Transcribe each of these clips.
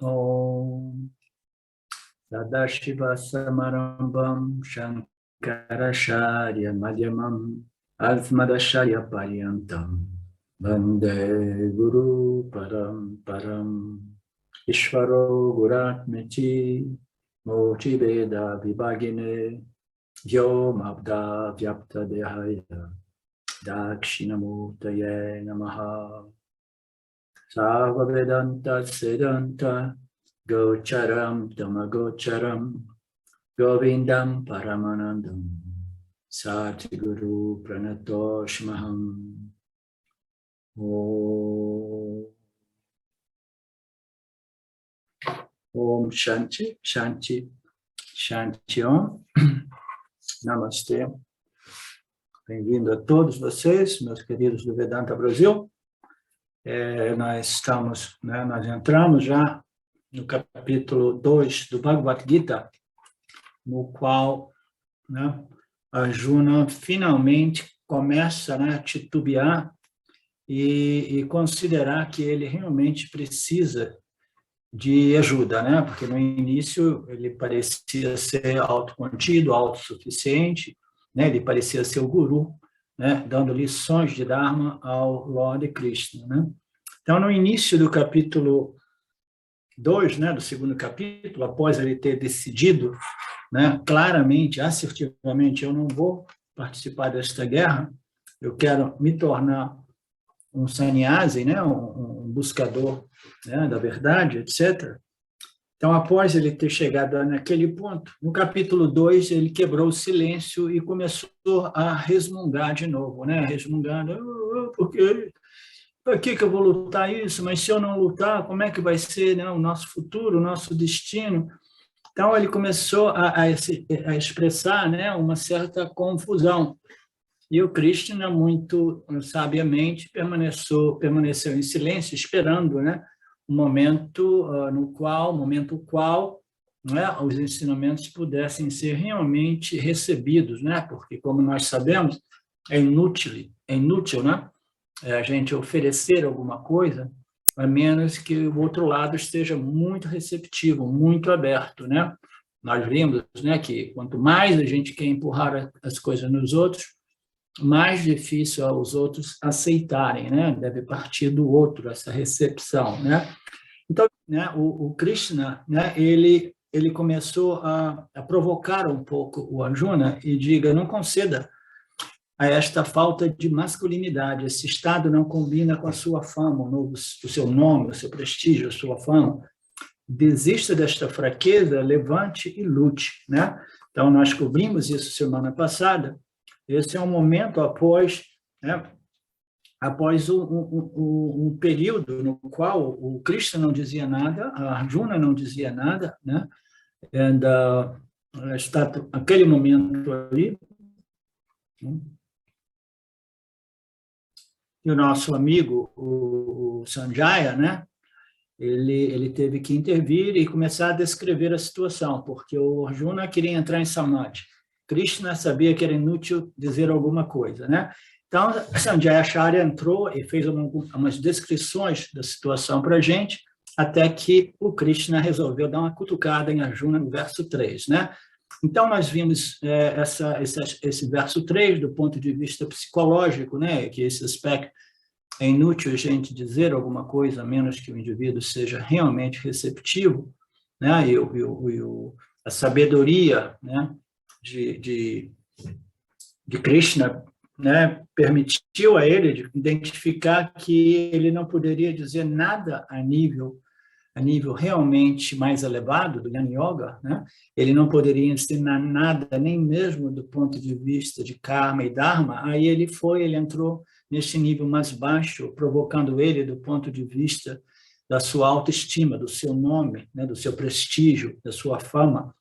Om Sadashiva Samarambam Shankaracharya Madhyamam Asmadacharya Paryantam Vande Guru Param Ishvaro Guratmeti Moti Veda Vibhagine Vyomabda Vyapta Dehaya Dakshinamurtaye Namaha Sarva Vedanta Siddhanta Gocharam Tamagocharam Govindam Paramanandam Satiguru Pranatoshmaham Om Shanti, Shanti, Shanti Om. Namastê. Bem-vindo a todos vocês, meus queridos do Vedanta Brasil. Nós entramos já no capítulo 2 do Bhagavad Gita, no qual Arjuna finalmente começa a titubear e considerar que ele realmente precisa de ajuda, porque no início ele parecia ser autocontido, autossuficiente, ele parecia ser o guru, dando lições de Dharma ao Lord Krishna. Então, no início do capítulo 2, do segundo capítulo, após ele ter decidido claramente, assertivamente, eu não vou participar desta guerra, eu quero me tornar um sannyasi, um buscador da verdade, etc. Então, após ele ter chegado naquele ponto, no capítulo 2, ele quebrou o silêncio e começou a resmungar de novo, resmungando, porque para que eu vou lutar isso? Mas se eu não lutar, como é que vai ser o nosso futuro, o nosso destino? Então, ele começou a expressar uma certa confusão. E o Krishna, muito sabiamente, permaneceu em silêncio, esperando o momento no qual os ensinamentos pudessem ser realmente recebidos, porque, como nós sabemos, é inútil, a gente oferecer alguma coisa, a menos que o outro lado esteja muito receptivo, muito aberto, Nós vimos que quanto mais a gente quer empurrar as coisas nos outros, mais difícil aos outros aceitarem, Deve partir do outro essa recepção, Então, o Krishna, ele começou a provocar um pouco o Arjuna e diga, não conceda a esta falta de masculinidade, esse estado não combina com a sua fama, o seu nome, o seu prestígio, a sua fama. Desista desta fraqueza, levante e lute, Então, nós cobrimos isso semana passada. Esse é um momento após um período no qual o Krishna não dizia nada, a Arjuna não dizia nada, está aquele momento ali. E o nosso amigo, o Sanjaya, ele teve que intervir e começar a descrever a situação, porque o Arjuna queria entrar em Samadhi. Krishna sabia que era inútil dizer alguma coisa, Então, Sanjaya Acharya entrou e fez umas descrições da situação para a gente, até que o Krishna resolveu dar uma cutucada em Arjuna no verso 3, Então, nós vimos esse verso 3 do ponto de vista psicológico, que esse aspecto é inútil a gente dizer alguma coisa, a menos que o indivíduo seja realmente receptivo, a sabedoria, de Krishna, permitiu a ele identificar que ele não poderia dizer nada a nível realmente mais elevado do Jnana Yoga, Ele não poderia ensinar nada, nem mesmo do ponto de vista de karma e dharma. Aí ele entrou nesse nível mais baixo, provocando ele do ponto de vista da sua autoestima, do seu nome, do seu prestígio, da sua fama.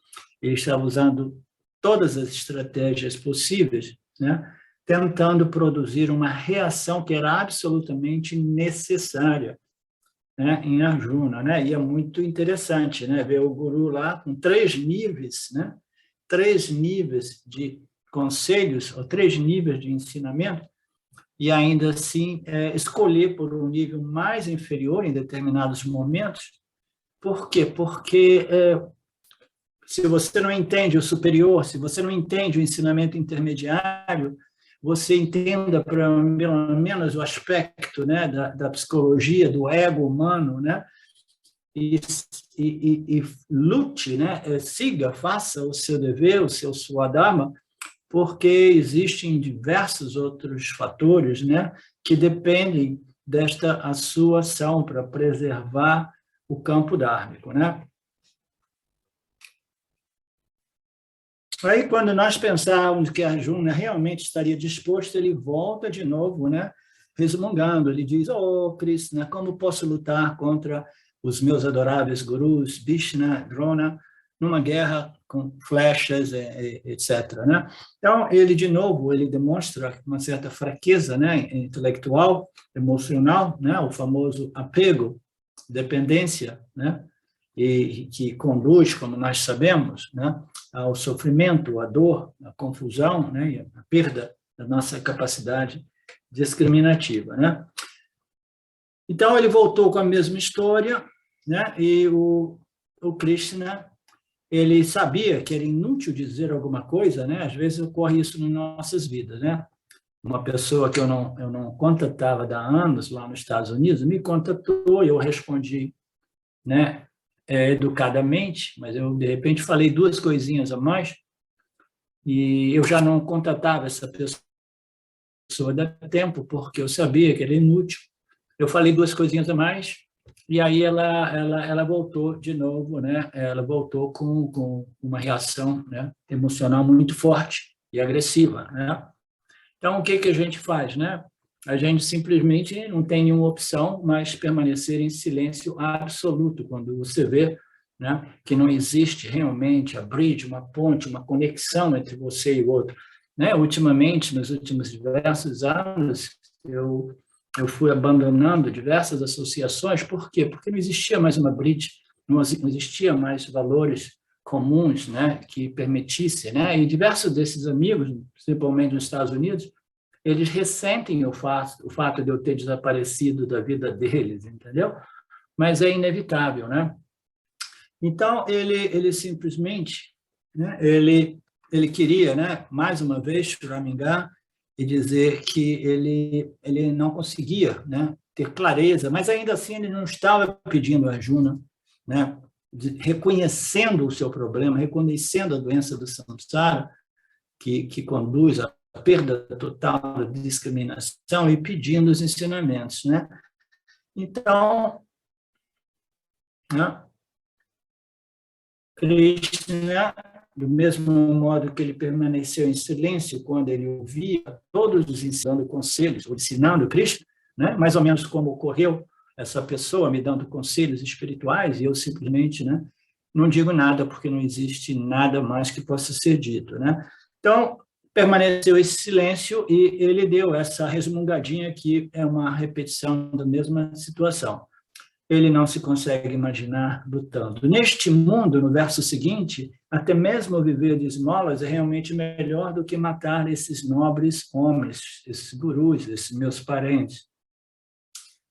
Ele estava usando todas as estratégias possíveis, tentando produzir uma reação que era absolutamente necessária, em Arjuna, E é muito interessante, ver o guru lá com 3 níveis, 3 níveis de conselhos, ou 3 níveis de ensinamento, e ainda assim escolher por um nível mais inferior em determinados momentos, Por quê? Porque se você não entende o superior, se você não entende o ensinamento intermediário, você entenda pelo menos o aspecto, né, da psicologia, do ego humano, né, e lute, né, siga, faça o seu dever, o seu swadharma, porque existem diversos outros fatores, né, que dependem desta a sua ação para preservar o campo dármico, né? Aí, quando nós pensávamos que Arjuna realmente estaria disposto, ele volta de novo, né, resmungando. Ele diz: "Oh, Krishna, como posso lutar contra os meus adoráveis gurus, Bhishma, Drona, numa guerra com flechas, etc." Né? Então, ele, de novo, ele demonstra uma certa fraqueza, né, intelectual, emocional, né, o famoso apego, dependência, né, e que conduz, como nós sabemos, né, ao sofrimento, à dor, à confusão, né, e à perda da nossa capacidade discriminativa, né? Então, ele voltou com a mesma história, né, e o Krishna, ele sabia que era inútil dizer alguma coisa, né? Às vezes ocorre isso nas nossas vidas, né? Uma pessoa que eu não contatava há anos lá nos Estados Unidos me contatou e eu respondi, né, educadamente, mas eu, de repente, falei duas coisinhas a mais e eu já não contatava essa pessoa da tempo, porque eu sabia que era inútil. Eu falei duas coisinhas a mais e aí ela voltou de novo, né? Ela voltou com uma reação, né, emocional muito forte e agressiva, né? Então, o que a gente faz, né? A gente simplesmente não tem nenhuma opção, mas permanecer em silêncio absoluto, quando você vê, né, que não existe realmente a bridge, uma ponte, uma conexão entre você e o outro. Né? Ultimamente, nos últimos diversos anos, eu fui abandonando diversas associações. Por quê? Porque não existia mais uma bridge, não existia mais valores comuns, né, que permitisse, né, e diversos desses amigos, principalmente nos Estados Unidos, eles ressentem o fato de eu ter desaparecido da vida deles, entendeu? Mas é inevitável, né? Então, ele simplesmente, né, ele queria, né, mais uma vez, choramingar e dizer que ele não conseguia, né, ter clareza, mas ainda assim ele não estava pedindo a Arjuna, né, reconhecendo o seu problema, reconhecendo a doença do samsara, que conduz à perda total da discriminação e pedindo os ensinamentos, né? Então, né, Krishna, do mesmo modo que ele permaneceu em silêncio quando ele ouvia todos os ensinando conselhos, ou ensinando Krishna, né, mais ou menos como ocorreu essa pessoa me dando conselhos espirituais, e eu simplesmente, né, não digo nada, porque não existe nada mais que possa ser dito, né? Então, permaneceu esse silêncio e ele deu essa resmungadinha que é uma repetição da mesma situação. Ele não se consegue imaginar lutando. Neste mundo, no verso seguinte, até mesmo viver de esmolas é realmente melhor do que matar esses nobres homens, esses gurus, esses meus parentes.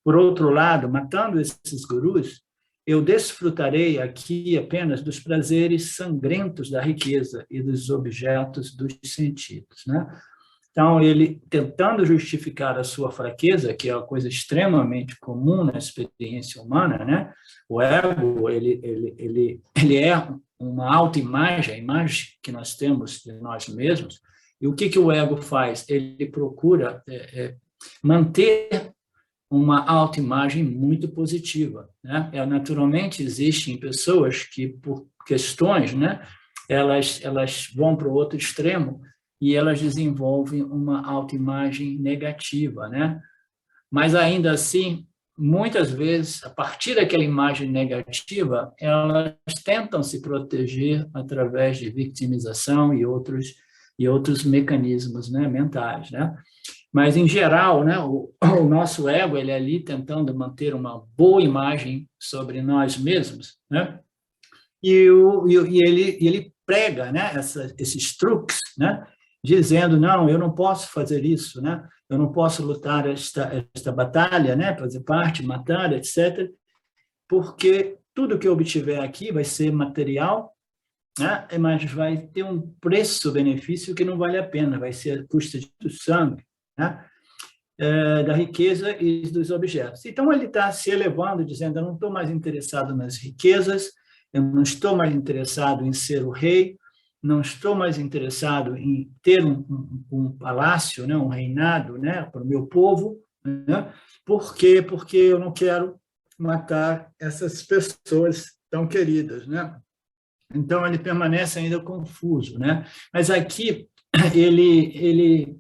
Por outro lado, matando esses gurus, eu desfrutarei aqui apenas dos prazeres sangrentos da riqueza e dos objetos dos sentidos, né? Então, ele tentando justificar a sua fraqueza, que é uma coisa extremamente comum na experiência humana, né? O ego, ele é uma autoimagem, a imagem que nós temos de nós mesmos. E o que o ego faz? Ele procura manter uma autoimagem muito positiva, né? Naturalmente, existem pessoas que, por questões, né, elas vão para o outro extremo e elas desenvolvem uma autoimagem negativa, né? Mas, ainda assim, muitas vezes, a partir daquela imagem negativa, elas tentam se proteger através de vitimização e outros mecanismos, né, mentais, né? Mas, em geral, né, o nosso ego, ele é ali tentando manter uma boa imagem sobre nós mesmos, né? E ele prega, né, esses truques, né, dizendo: não, eu não posso fazer isso, né? Eu não posso lutar esta batalha, né, fazer parte, matar, etc., porque tudo que eu obtiver aqui vai ser material, né? Mas vai ter um preço-benefício que não vale a pena, vai ser a custa do sangue, né? Da riqueza e dos objetos. Então, ele está se elevando, dizendo, eu não estou mais interessado nas riquezas, eu não estou mais interessado em ser o rei, não estou mais interessado em ter um palácio, né, um reinado, né, para o meu povo. Né? Por quê? Porque eu não quero matar essas pessoas tão queridas. Né? Então, ele permanece ainda confuso. Né? Mas aqui, ele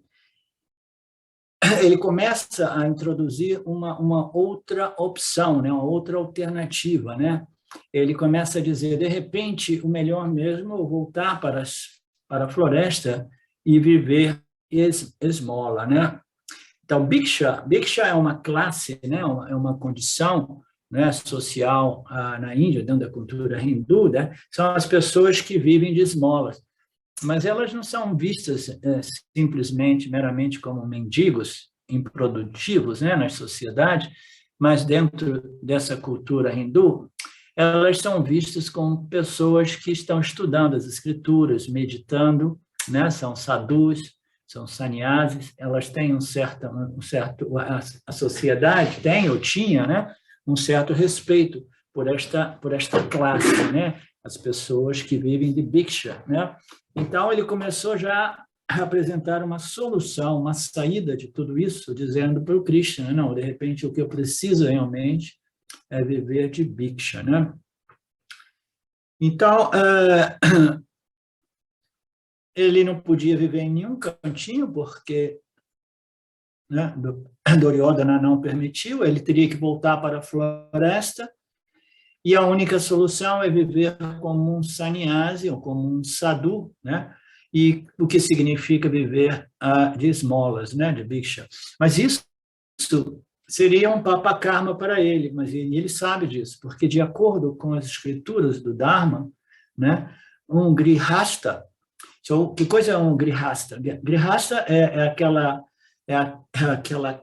começa a introduzir uma outra opção, né? Uma outra alternativa. Né? Ele começa a dizer, de repente, o melhor mesmo é voltar para a floresta e viver esmola. Né? Então, Bhiksha é uma classe, né? É uma condição, né, social na Índia, dentro da cultura hindu, né? São as pessoas que vivem de esmolas. Mas elas não são vistas simplesmente, meramente como mendigos improdutivos, né, na sociedade, mas dentro dessa cultura hindu, elas são vistas como pessoas que estão estudando as escrituras, meditando, né, são sadhus, são sannyasis, elas têm um certo a sociedade tem ou tinha, né, um certo respeito por esta classe, né, as pessoas que vivem de Bhiksha, né? Então, ele começou já a apresentar uma solução, uma saída de tudo isso, dizendo para o Krishna, não, de repente, o que eu preciso realmente é viver de Bhiksha. Né? Então, ele não podia viver em nenhum cantinho, porque, né, Duryodhana não permitiu, ele teria que voltar para a floresta, e a única solução é viver como um sannyasi, ou como um sadhu, né? E o que significa viver de esmolas, né? De bhiksha. Mas isso seria um papakarma para ele, mas ele sabe disso, porque de acordo com as escrituras do Dharma, né? Um grihasta, que coisa é um grihasta? Grihasta é aquela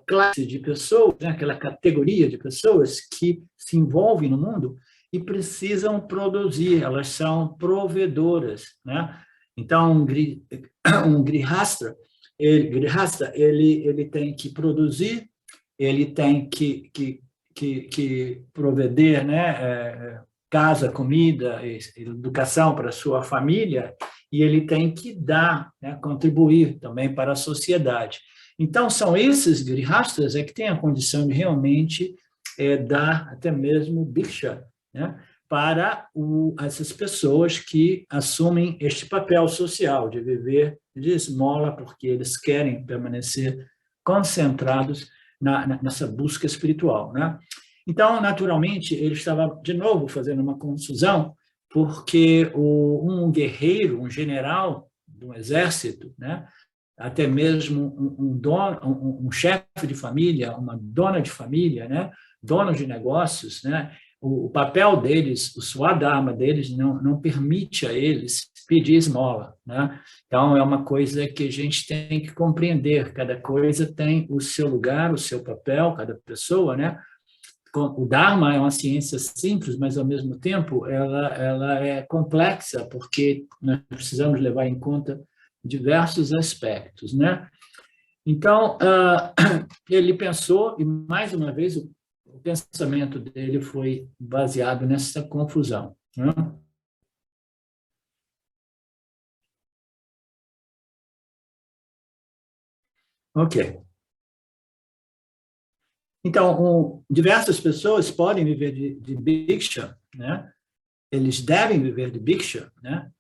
classe de pessoas, né? Aquela categoria de pessoas que se envolvem no mundo e precisam produzir, elas são provedoras, né? Então, um grihasta, ele tem que produzir, ele tem que prover, né? Casa, comida, educação para a sua família, e ele tem que dar, né? Contribuir também para a sociedade. Então, são esses grihastas que têm a condição de realmente dar até mesmo bhiksha, né, para essas pessoas que assumem este papel social de viver de esmola, porque eles querem permanecer concentrados nessa busca espiritual. Né? Então, naturalmente, ele estava, de novo, fazendo uma confusão, porque um guerreiro, um general do exército, né, até mesmo um chefe de família, uma dona de família, né, donos de negócios, né, o papel deles, o swadharma deles não permite a eles pedir esmola. Né? Então, é uma coisa que a gente tem que compreender, cada coisa tem o seu lugar, o seu papel, cada pessoa, né? O Dharma é uma ciência simples, mas, ao mesmo tempo, ela é complexa, porque nós precisamos levar em conta diversos aspectos. Né? Então, ele pensou, e, mais uma vez, o pensamento dele foi baseado nessa confusão. Né? Ok. Então, diversas pessoas podem viver de Bhiksha, né? Eles devem viver de Bhiksha, né?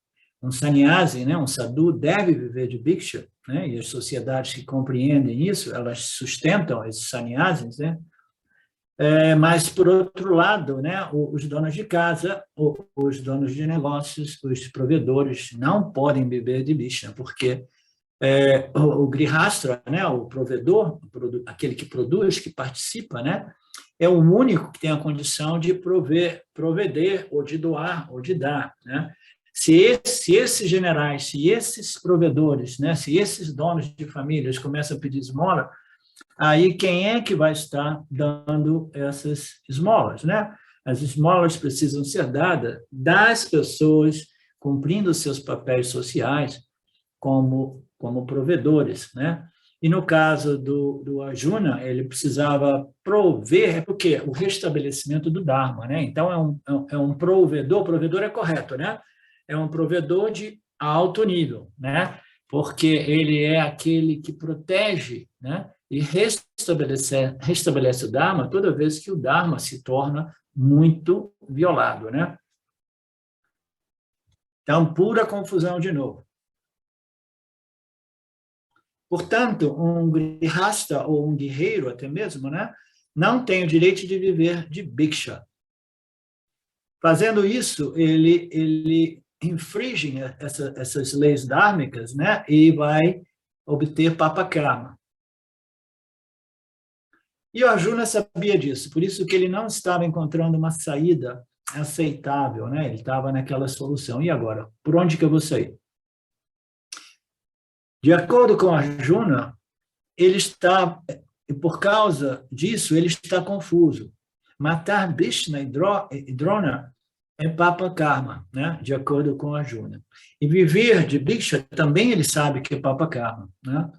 Um sannyasi, né? Um sadhu deve viver de Bhiksha, né? E as sociedades que compreendem isso, elas sustentam esses sannyasis, né? Mas, por outro lado, né, os donos de casa, os donos de negócios, os provedores não podem viver de Bhiksha, porque o grihastra, né, o provedor, aquele que produz, que participa, né, é o único que tem a condição de prover ou de doar, ou de dar. Né? Se esses generais, se esses provedores, né, se esses donos de famílias começam a pedir esmola, aí quem é que vai estar dando essas esmolas? Né? as esmolas precisam ser dadas das pessoas cumprindo seus papéis sociais como provedores, né? E no caso do Arjuna, ele precisava prover, porque o restabelecimento do Dharma, né? Então, é um provedor é correto, né? É um provedor de alto nível, né? Porque ele é aquele que protege, né? E restabelece o Dharma toda vez que o Dharma se torna muito violado, né? Então, pura confusão de novo. Portanto, um grihasta ou um guerreiro até mesmo, né, não tem o direito de viver de bhiksha. Fazendo isso, ele infringe essas leis dármicas, né, e vai obter papakarma. E o Arjuna sabia disso, por isso que ele não estava encontrando uma saída aceitável, né? Ele estava naquela solução. E agora? Por onde que eu vou sair? De acordo com Arjuna, ele está, por causa disso, ele está confuso. Matar Bhishma e Drona é papa karma, né? De acordo com Arjuna. E viver de Bhiksha também ele sabe que é papa karma, né?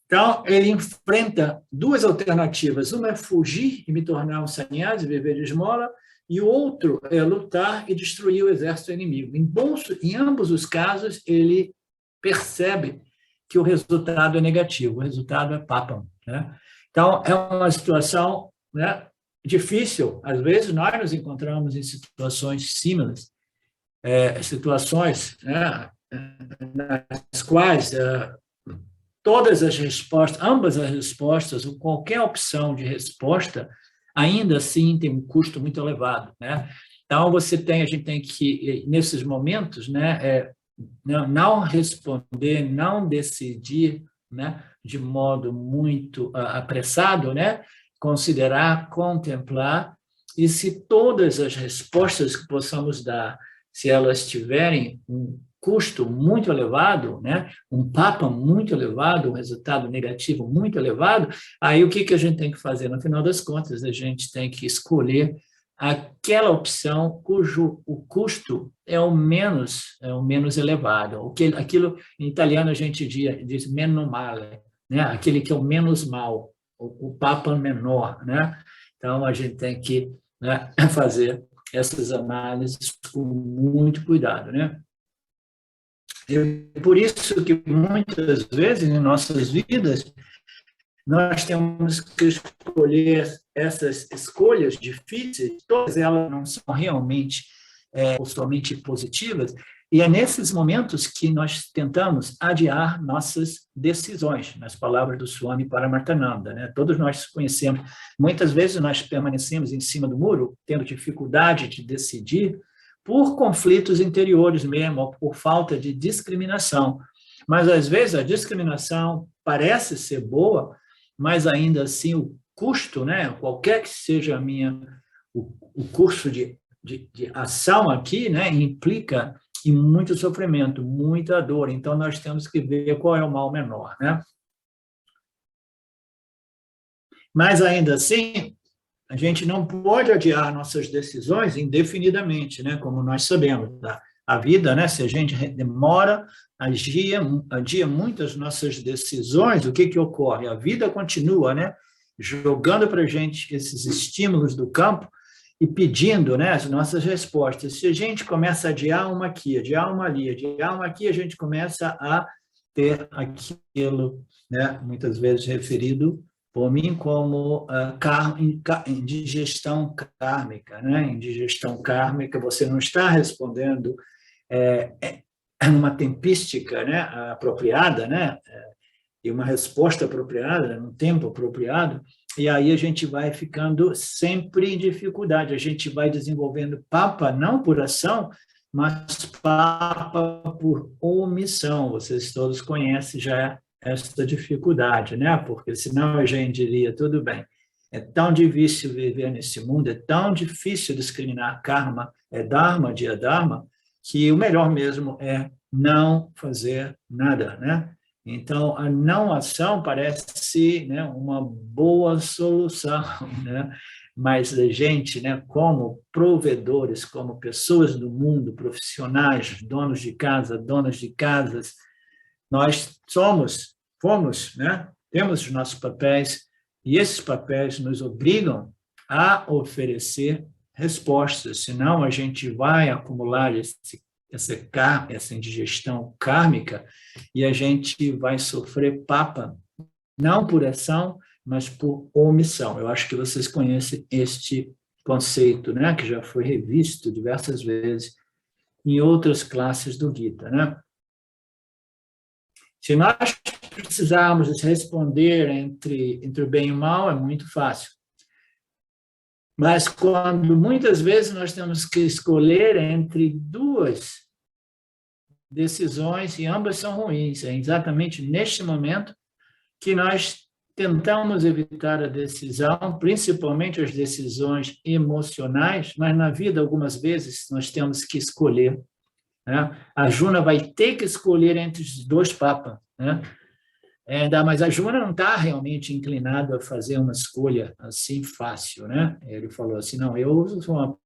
Então, ele enfrenta duas alternativas. Uma é fugir e me tornar um sannyasi, viver de esmola, e o outro é lutar e destruir o exército inimigo. Em ambos os casos, ele percebe que o resultado é negativo, o resultado é papam, né? Então, é uma situação, né, difícil. Às vezes, nós nos encontramos em situações similares, situações, né, nas quais todas as respostas, ambas as respostas, ou qualquer opção de resposta, ainda assim tem um custo muito elevado, né? Então, a gente tem que, nesses momentos, né, não responder, não decidir, né, de modo muito apressado, né? Considerar, contemplar, e se todas as respostas que possamos dar, se elas tiverem um custo muito elevado, né, um papa muito elevado, um resultado negativo muito elevado, aí o que a gente tem que fazer? No final das contas, a gente tem que escolher aquela opção cujo o custo é o menos elevado. Aquilo, em italiano, a gente diz meno male, né? Aquele que é o menos mal, o papa menor, né? Então, a gente tem que, né, fazer essas análises com muito cuidado, né? É por isso que, muitas vezes, em nossas vidas, nós temos que escolher essas escolhas difíceis, todas elas não são realmente ou somente positivas, e é nesses momentos que nós tentamos adiar nossas decisões, nas palavras do Swami Paramarthananda, né? Todos nós conhecemos, muitas vezes nós permanecemos em cima do muro, tendo dificuldade de decidir, por conflitos interiores mesmo, ou por falta de discriminação. Mas, às vezes, a discriminação parece ser boa, mas ainda assim o custo, né, qualquer que seja o curso de ação aqui, né, implica em muito sofrimento, muita dor. Então, nós temos que ver qual é o mal menor, né? Mas, ainda assim, a gente não pode adiar nossas decisões indefinidamente, né, como nós sabemos. Tá? A vida, né, se a gente demora, adia muitas nossas decisões, o que ocorre? A vida continua, né, jogando para a gente esses estímulos do campo e pedindo, né, as nossas respostas. Se a gente começa a adiar uma aqui, adiar uma ali, adiar uma aqui, a gente começa a ter aquilo, né, muitas vezes referido por mim como indigestão kármica, né? Indigestão kármica, você não está respondendo numa tempística, né, apropriada, né, e uma resposta apropriada, num tempo apropriado, e aí a gente vai ficando sempre em dificuldade, a gente vai desenvolvendo papa não por ação, mas papa por omissão. Vocês todos conhecem já essa dificuldade, né? Porque senão a gente diria, tudo bem, é tão difícil viver nesse mundo, é tão difícil discriminar karma, dharma de adharma, que o melhor mesmo é não fazer nada, né? Então, a não ação parece, né, uma boa solução, né? mas a gente, né, como provedores, como pessoas do mundo, profissionais, donos de casa, donas de casas, nós fomos, né, temos os nossos papéis, e esses papéis nos obrigam a oferecer respostas, senão a gente vai acumular essa indigestão kármica e a gente vai sofrer papa, não por ação, mas por omissão. Eu acho que vocês conhecem este conceito, né, que já foi revisto diversas vezes em outras classes do Gita, né? Se nós precisarmos responder entre o bem e o mal, é muito fácil. Mas quando muitas vezes nós temos que escolher entre duas decisões, e ambas são ruins, é exatamente neste momento que nós tentamos evitar a decisão, principalmente as decisões emocionais, mas na vida, algumas vezes, nós temos que escolher, né? A Juna vai ter que escolher entre os dois papas, né? Mas a Juna não está realmente inclinado a fazer uma escolha assim fácil, né? Ele falou assim, não, eu sou uma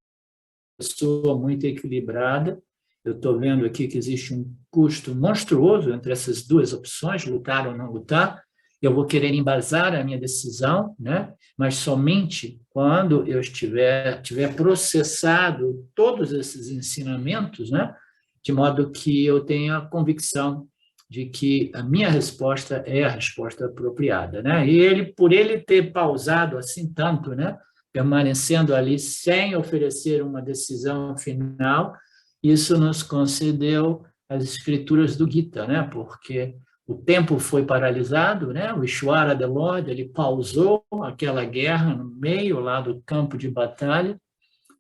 pessoa muito equilibrada, eu estou vendo aqui que existe um custo monstruoso entre essas duas opções, lutar ou não lutar, eu vou querer embasar a minha decisão, né? Mas somente quando eu tiver processado todos esses ensinamentos, né? De modo que eu tenha a convicção de que a minha resposta é a resposta apropriada, né? E por ele ter pausado assim tanto, né? Permanecendo ali sem oferecer uma decisão final, isso nos concedeu as escrituras do Gita, né? Porque o tempo foi paralisado, né? O Ishwara the Lord, ele pausou aquela guerra no meio lá do campo de batalha,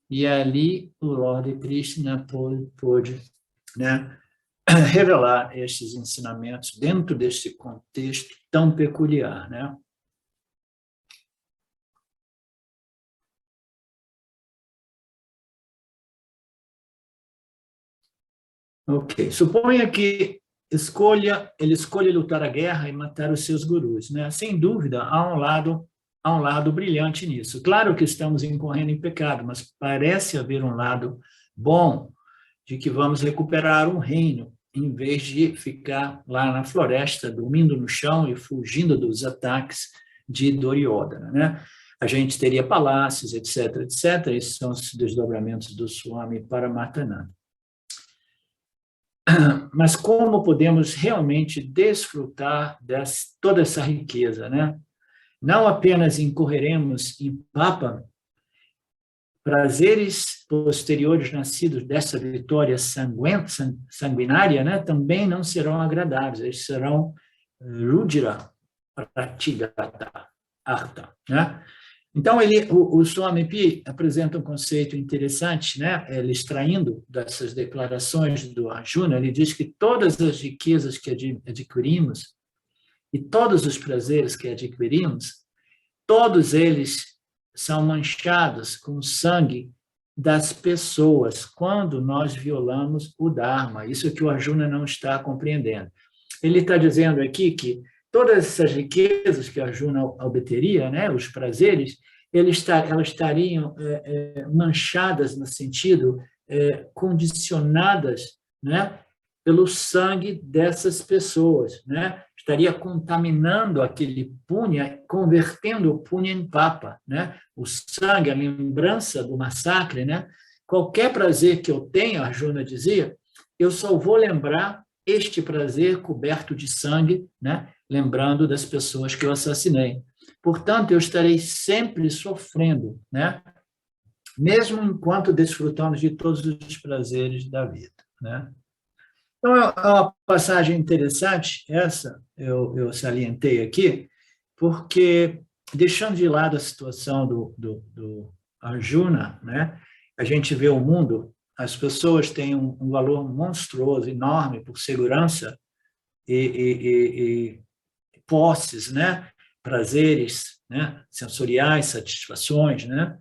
e ali o Lord Krishna pôde, né, revelar estes ensinamentos dentro desse contexto tão peculiar, né? Ok. Suponha que ele escolha lutar a guerra e matar os seus gurus, né? Sem dúvida, há um lado brilhante nisso. Claro que estamos incorrendo em pecado, mas parece haver um lado bom de que vamos recuperar um reino, em vez de ficar lá na floresta, dormindo no chão e fugindo dos ataques de Duryodhana, né? A gente teria palácios, etc., etc. Esses são os desdobramentos do Swami Paramarthananda. Mas como podemos realmente desfrutar de toda essa riqueza, né? Não apenas incorreremos em papa, prazeres posteriores nascidos dessa vitória sanguinária, né? Também não serão agradáveis, eles serão rudira pratigata arta, né? Então, o Swami Pi apresenta um conceito interessante, né? Ele extraindo dessas declarações do Arjuna, ele diz que todas as riquezas que adquirimos e todos os prazeres que adquirimos, todos eles são manchados com o sangue das pessoas quando nós violamos o Dharma. Isso é que o Arjuna não está compreendendo. Ele está dizendo aqui que todas essas riquezas que Arjuna obteria, né, os prazeres, elas estariam manchadas no sentido condicionadas, né, pelo sangue dessas pessoas, né? Estaria contaminando aquele punya, convertendo o punya em papa, né? O sangue, a lembrança do massacre, né? Qualquer prazer que eu tenha, Arjuna dizia, eu só vou lembrar este prazer coberto de sangue, né? Lembrando das pessoas que eu assassinei. Portanto, eu estarei sempre sofrendo, né? Mesmo enquanto desfrutamos de todos os prazeres da vida, né? Então, é uma passagem interessante, essa eu salientei aqui, porque, deixando de lado a situação do Arjuna, né, a gente vê o mundo, as pessoas têm um valor monstruoso, enorme, por segurança e posses, né, prazeres, né, sensoriais, satisfações, né?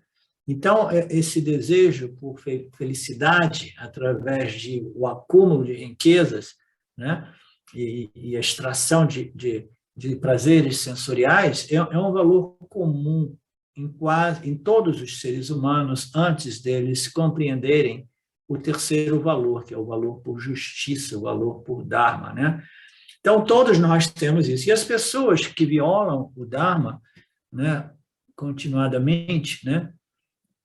Então, esse desejo por felicidade, através de o acúmulo de riquezas, né, e a extração de prazeres sensoriais, é um valor comum em todos os seres humanos antes deles compreenderem o terceiro valor, que é o valor por justiça, o valor por Dharma, né? Então, todos nós temos isso. E as pessoas que violam o Dharma, né, continuadamente, né,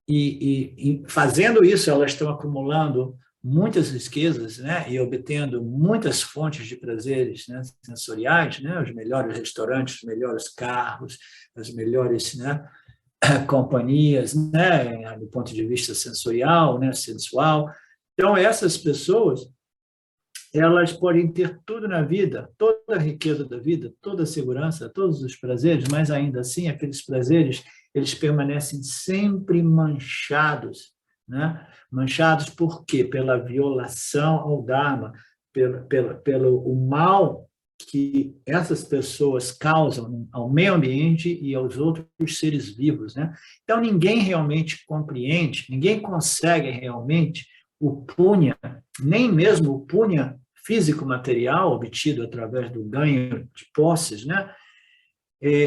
e fazendo isso, elas estão acumulando muitas riquezas, né, e obtendo muitas fontes de prazeres, né, sensoriais, né, os melhores restaurantes, os melhores carros, as melhores, né, companhias, né, do ponto de vista sensorial, né, sensual. Então, essas pessoas, elas podem ter tudo na vida, toda a riqueza da vida, toda a segurança, todos os prazeres, mas ainda assim, aqueles prazeres, eles permanecem sempre manchados, né? Manchados por quê? Pela violação ao Dharma, pelo o mal que essas pessoas causam ao meio ambiente e aos outros seres vivos, né? Então, ninguém realmente compreende, ninguém consegue realmente o punya, nem mesmo o punya físico-material obtido através do ganho de posses, né?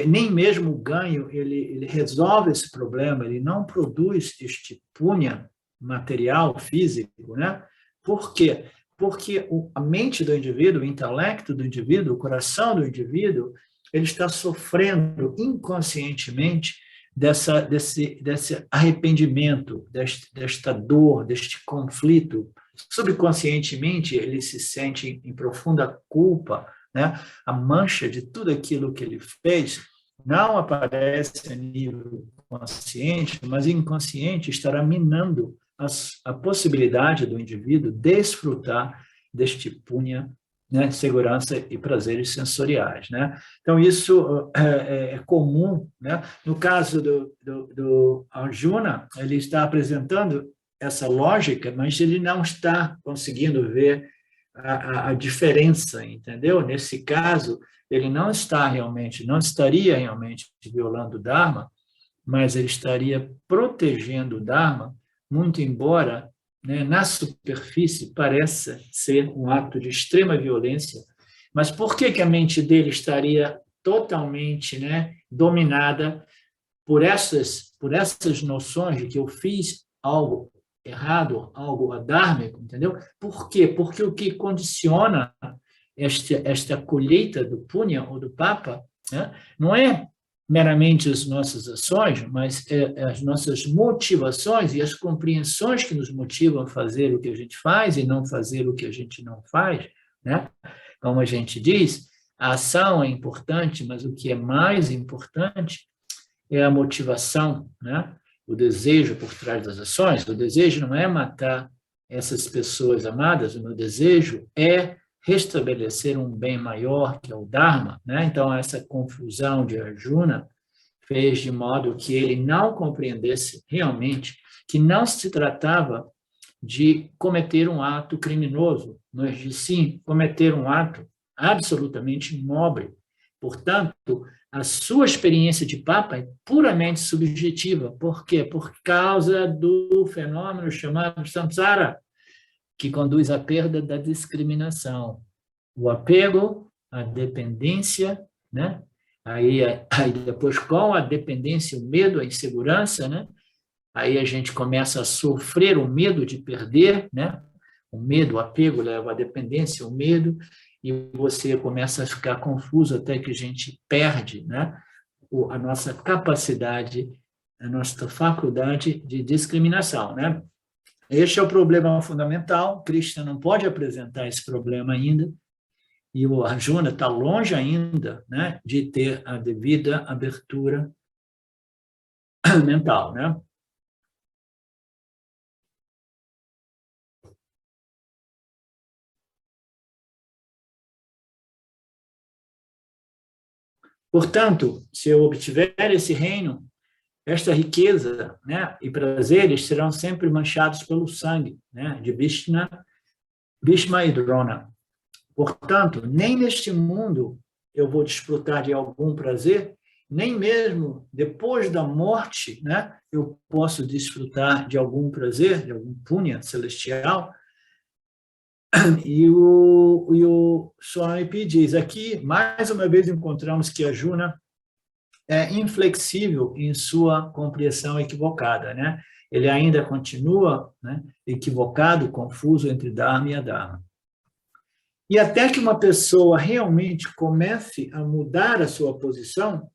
Nem mesmo o ganho ele resolve esse problema, ele não produz este punya material, físico, né? Por quê? Porque a mente do indivíduo, o intelecto do indivíduo, o coração do indivíduo, ele está sofrendo inconscientemente desse arrependimento, desta dor, deste conflito. Subconscientemente, ele se sente em profunda culpa, né? A mancha de tudo aquilo que ele fez não aparece a nível consciente, mas inconsciente estará minando a possibilidade do indivíduo desfrutar deste punya, né, segurança e prazeres sensoriais, né? Então, isso é comum, né? No caso do Arjuna, ele está apresentando essa lógica, mas ele não está conseguindo ver a diferença, entendeu? Nesse caso, ele não estaria realmente violando o Dharma, mas ele estaria protegendo o Dharma, muito embora, né, na superfície pareça ser um ato de extrema violência. Mas por que a mente dele estaria totalmente, né, dominada por essas noções de que eu fiz algo errado, algo adármico, entendeu? Por quê? Porque o que condiciona esta colheita do punya ou do papa, né, não é meramente as nossas ações, mas as nossas motivações e as compreensões que nos motivam a fazer o que a gente faz e não fazer o que a gente não faz, né? Como a gente diz, a ação é importante, mas o que é mais importante é a motivação, né? O desejo por trás das ações. O desejo não é matar essas pessoas amadas, o meu desejo é restabelecer um bem maior, que é o Dharma, né? Então, essa confusão de Arjuna fez de modo que ele não compreendesse realmente que não se tratava de cometer um ato criminoso, mas de sim cometer um ato absolutamente nobre. Portanto, a sua experiência de Papa é puramente subjetiva. Por quê? Por causa do fenômeno chamado samsara, que conduz à perda da discriminação. O apego, a dependência, né? Aí depois, com a dependência, o medo, a insegurança, né? Aí a gente começa a sofrer o medo de perder, né? O medo, o apego leva à dependência, o medo, e você começa a ficar confuso até que a gente perde, né, a nossa capacidade, a nossa faculdade de discriminação, né? Este é o problema fundamental. Krishna não pode apresentar esse problema ainda, e o Arjuna está longe ainda, né, de ter a devida abertura mental, né? Portanto, se eu obtiver esse reino, esta riqueza, né, e prazeres serão sempre manchados pelo sangue, né, de Bhishma e Drona. Portanto, nem neste mundo eu vou desfrutar de algum prazer, nem mesmo depois da morte, né, eu posso desfrutar de algum prazer, de algum punya celestial. E o Swami diz aqui, mais uma vez encontramos que Arjuna inflexível em sua compreensão equivocada, né? Ele ainda continua, né, equivocado, confuso entre Dharma e Adharma. E até que uma pessoa realmente comece a mudar a sua posição,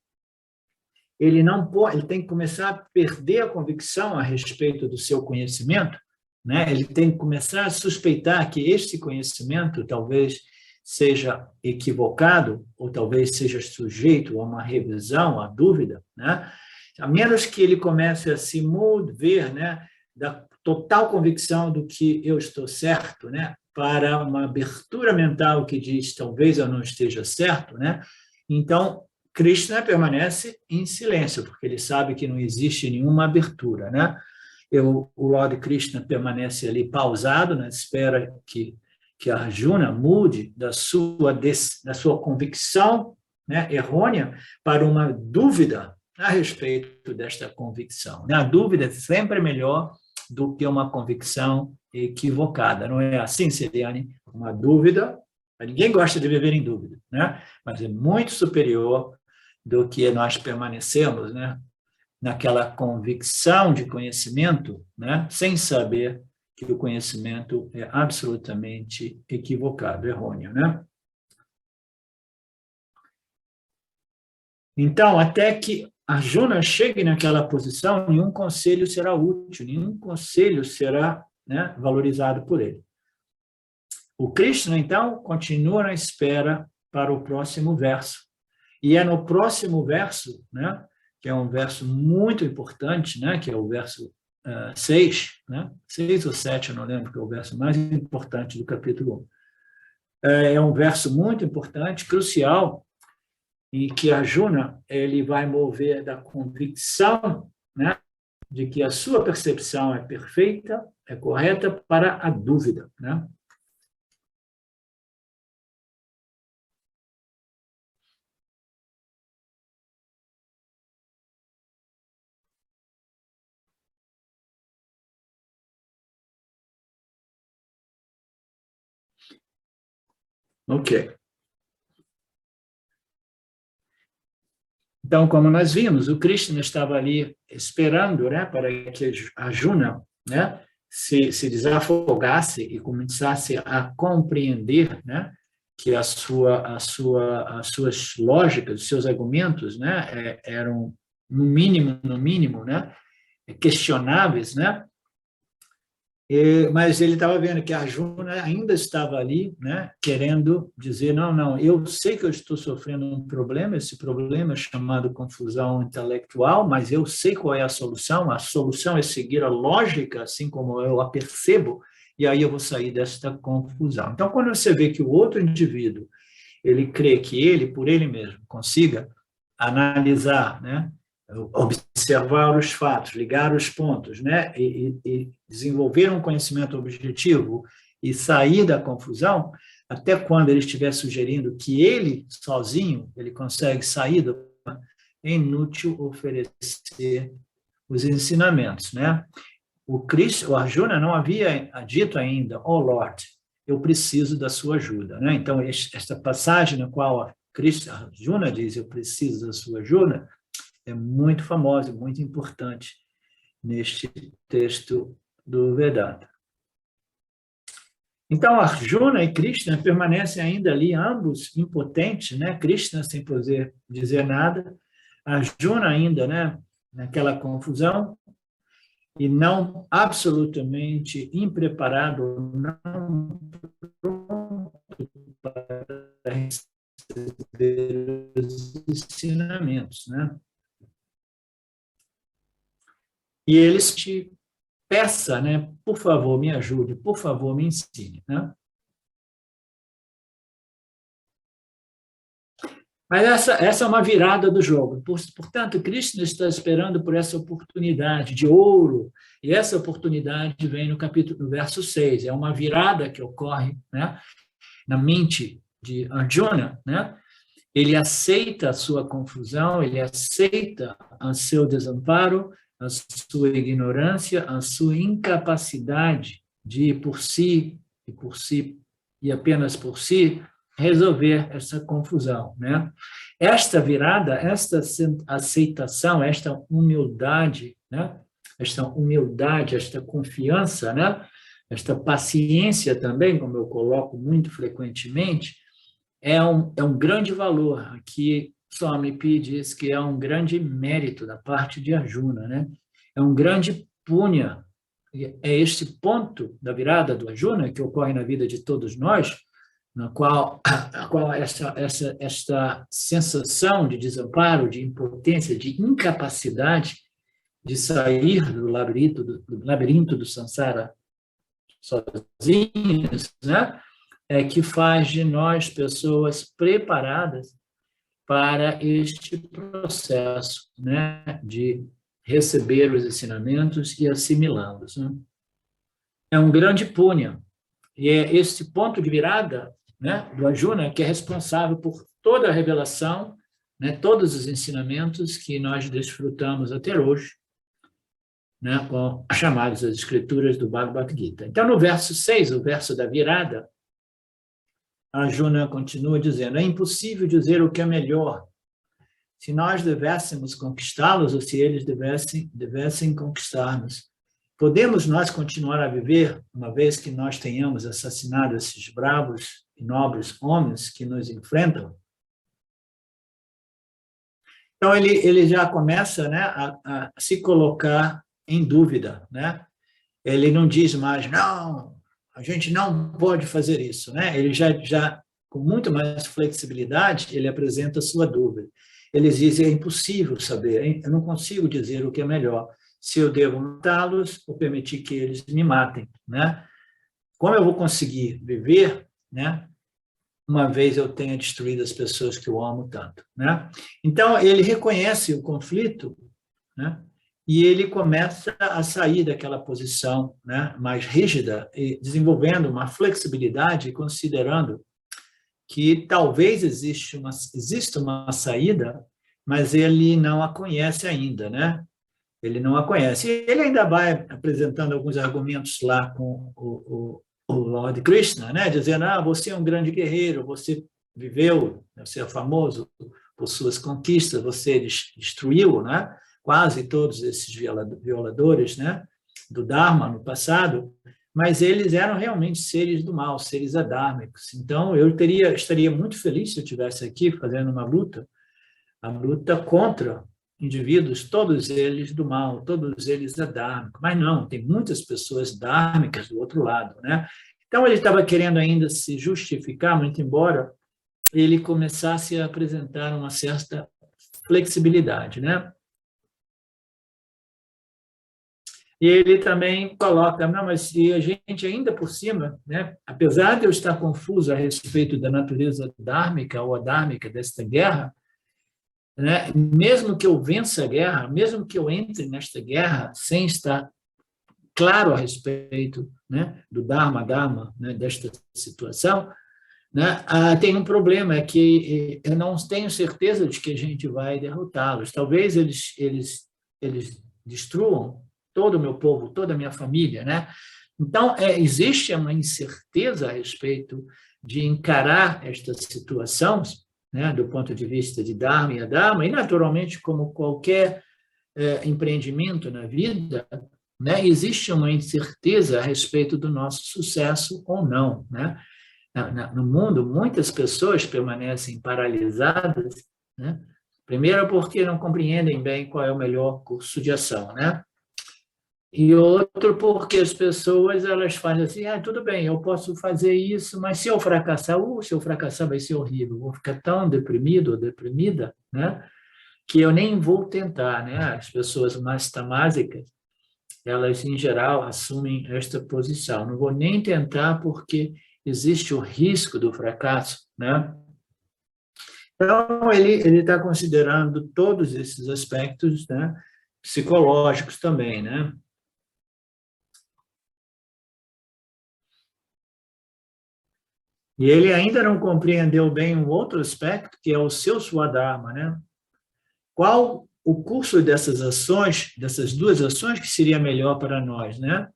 ele não pode, ele tem que começar a perder a convicção a respeito do seu conhecimento, né? Ele tem que começar a suspeitar que este conhecimento talvez seja equivocado ou talvez seja sujeito a uma revisão, a dúvida, né? A menos que ele comece a se mover, né, da total convicção do que eu estou certo, né, para uma abertura mental que diz talvez eu não esteja certo, né? Então Krishna permanece em silêncio, porque ele sabe que não existe nenhuma abertura, né? O Lord Krishna permanece ali pausado, na espera que Arjuna mude da sua convicção, né, errônea para uma dúvida a respeito desta convicção, né? A dúvida é sempre melhor do que uma convicção equivocada, não é assim, Celiane? Uma dúvida, ninguém gosta de viver em dúvida, né? Mas é muito superior do que nós permanecemos, né, naquela convicção de conhecimento, né, sem saber que o conhecimento é absolutamente equivocado, errôneo, né? Então, até que Arjuna chegue naquela posição, nenhum conselho será útil, nenhum conselho será, né, valorizado por ele. O Krishna, então, continua na espera para o próximo verso. E é no próximo verso, né, que é um verso muito importante, né, que é o verso 6, né, 6 ou 7, eu não lembro, que é o verso mais importante do capítulo 1. É um verso muito importante, crucial, em que Arjuna ele vai mover da convicção, né, de que a sua percepção é perfeita, é correta, para a dúvida, né? Ok. Então, como nós vimos, o Krishna estava ali esperando, né, para que Arjuna, né, se desafogasse e começasse a compreender, né, que as suas lógicas, os seus argumentos, né, eram no mínimo, né, questionáveis, né, mas ele estava vendo que a Arjuna ainda estava ali, né, querendo dizer, não, eu sei que eu estou sofrendo um problema, esse problema é chamado confusão intelectual, mas eu sei qual é a solução é seguir a lógica, assim como eu a percebo, e aí eu vou sair desta confusão. Então, quando você vê que o outro indivíduo, ele crê que ele, por ele mesmo, consiga analisar, né, observar os fatos, ligar os pontos, né, e desenvolver um conhecimento objetivo e sair da confusão, até quando ele estiver sugerindo que ele, sozinho, ele consegue sair é inútil oferecer os ensinamentos, né? O Arjuna não havia dito ainda, Lord, eu preciso da sua ajuda, né? Então, esta passagem na qual Arjuna diz, eu preciso da sua ajuda, é muito famosa, muito importante neste texto do Vedanta. Então, Arjuna e Krishna permanecem ainda ali, ambos impotentes, né? Krishna sem poder dizer nada, Arjuna ainda, né, naquela confusão, e não absolutamente impreparado, não pronto para receber os ensinamentos, né? E eles te peça, né, por favor, me ajude, por favor, me ensine, né? Mas essa é uma virada do jogo. Portanto, Krishna está esperando por essa oportunidade de ouro, e essa oportunidade vem no verso 6. É uma virada que ocorre, né, na mente de Arjuna, né? Ele aceita a sua confusão, ele aceita o seu desamparo, a sua ignorância, a sua incapacidade de, por si, e apenas por si, resolver essa confusão, né? Esta virada, esta aceitação, esta humildade, né? Esta confiança, né? Esta paciência também, como eu coloco muito frequentemente, é um grande valor. Aqui Swami Pi diz que é um grande mérito da parte de Arjuna, né? É um grande punya. É este ponto da virada do Arjuna que ocorre na vida de todos nós, na qual esta sensação de desamparo, de impotência, de incapacidade de sair do labirinto do samsara sozinhos, né? É que faz de nós pessoas preparadas para este processo, né? De receber os ensinamentos e assimilá-los, né? É um grande punya. E é esse ponto de virada, né, do Arjuna que é responsável por toda a revelação, né, todos os ensinamentos que nós desfrutamos até hoje, né, com as chamadas as escrituras do Bhagavad Gita. Então, no verso 6, o verso da virada, Arjuna continua dizendo: é impossível dizer o que é melhor, se nós devêssemos conquistá-los ou se eles devessem conquistar-nos. Podemos nós continuar a viver, uma vez que nós tenhamos assassinado esses bravos e nobres homens que nos enfrentam? Então, ele já começa, né, a se colocar em dúvida, né? Ele não diz mais, não, a gente não pode fazer isso, né? Ele já com muito mais flexibilidade, ele apresenta a sua dúvida. Eles dizem, é impossível saber, eu não consigo dizer o que é melhor, se eu devo matá-los ou permitir que eles me matem, né? Como eu vou conseguir viver, né, uma vez eu tenha destruído as pessoas que eu amo tanto, né? Então, ele reconhece o conflito, né, e ele começa a sair daquela posição, né, mais rígida, e desenvolvendo uma flexibilidade, considerando que talvez exista uma saída, mas ele não a conhece ainda, né? Ele não a conhece. Ele ainda vai apresentando alguns argumentos lá com o Lord Krishna, né? Dizendo, você é um grande guerreiro, você viveu, você é famoso por suas conquistas, você destruiu, né, quase todos esses violadores, né, do Dharma no passado, mas eles eram realmente seres do mal, seres adármicos. Então, eu estaria muito feliz se eu estivesse aqui fazendo a luta contra indivíduos, todos eles do mal, todos eles adármicos. Mas não, tem muitas pessoas dármicas do outro lado, né? Então, ele estava querendo ainda se justificar, muito embora ele começasse a apresentar uma certa flexibilidade, né? E ele também coloca, não, mas e a gente ainda por cima, né, apesar de eu estar confuso a respeito da natureza dármica ou adármica desta guerra, né, mesmo que eu vença a guerra, mesmo que eu entre nesta guerra sem estar claro a respeito, né, do Dharma, né, desta situação, né, tem um problema, é que eu não tenho certeza de que a gente vai derrotá-los. Talvez eles destruam todo o meu povo, toda a minha família, né? Então, existe uma incerteza a respeito de encarar estas situações, né, do ponto de vista de Dharma e Adharma, e, naturalmente, como qualquer empreendimento na vida, né, existe uma incerteza a respeito do nosso sucesso ou não, né? No mundo, muitas pessoas permanecem paralisadas, né? Primeiro, porque não compreendem bem qual é o melhor curso de ação, né? E outro, porque as pessoas elas fazem assim, tudo bem, eu posso fazer isso, mas se eu fracassar, vai ser horrível, vou ficar tão deprimido ou deprimida, né, que eu nem vou tentar, né? As pessoas mais tamásicas, elas, em geral, assumem esta posição, não vou nem tentar porque existe o risco do fracasso, né? Então, ele está considerando todos esses aspectos, né, psicológicos também, né? E ele ainda não compreendeu bem um outro aspecto, que é o seu Swadharma, né? Qual o curso dessas ações, dessas duas ações, que seria melhor para nós, né?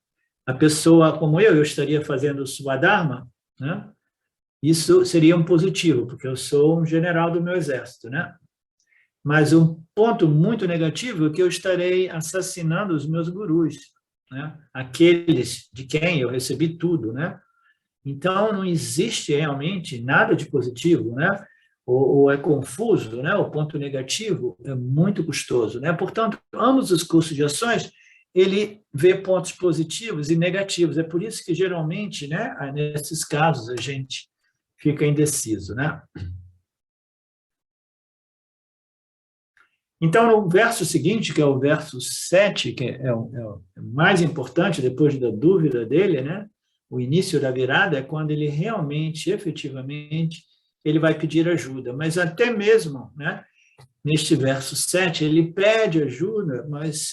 A pessoa como eu estaria fazendo o Swadharma, né? Isso seria um positivo, porque eu sou um general do meu exército, né? Mas um ponto muito negativo é que eu estarei assassinando os meus gurus, né? Aqueles de quem eu recebi tudo, né? Então, não existe realmente nada de positivo, né? Ou é confuso, né? O ponto negativo é muito custoso, né? Portanto, ambos os cursos de ações, ele vê pontos positivos e negativos. É por isso que, geralmente, né, nesses casos, a gente fica indeciso, né? Então, no verso seguinte, que é o verso 7, que é o mais importante, depois da dúvida dele, né? O início da virada é quando ele realmente, efetivamente, ele vai pedir ajuda. Mas até mesmo, né, neste verso 7, ele pede ajuda, mas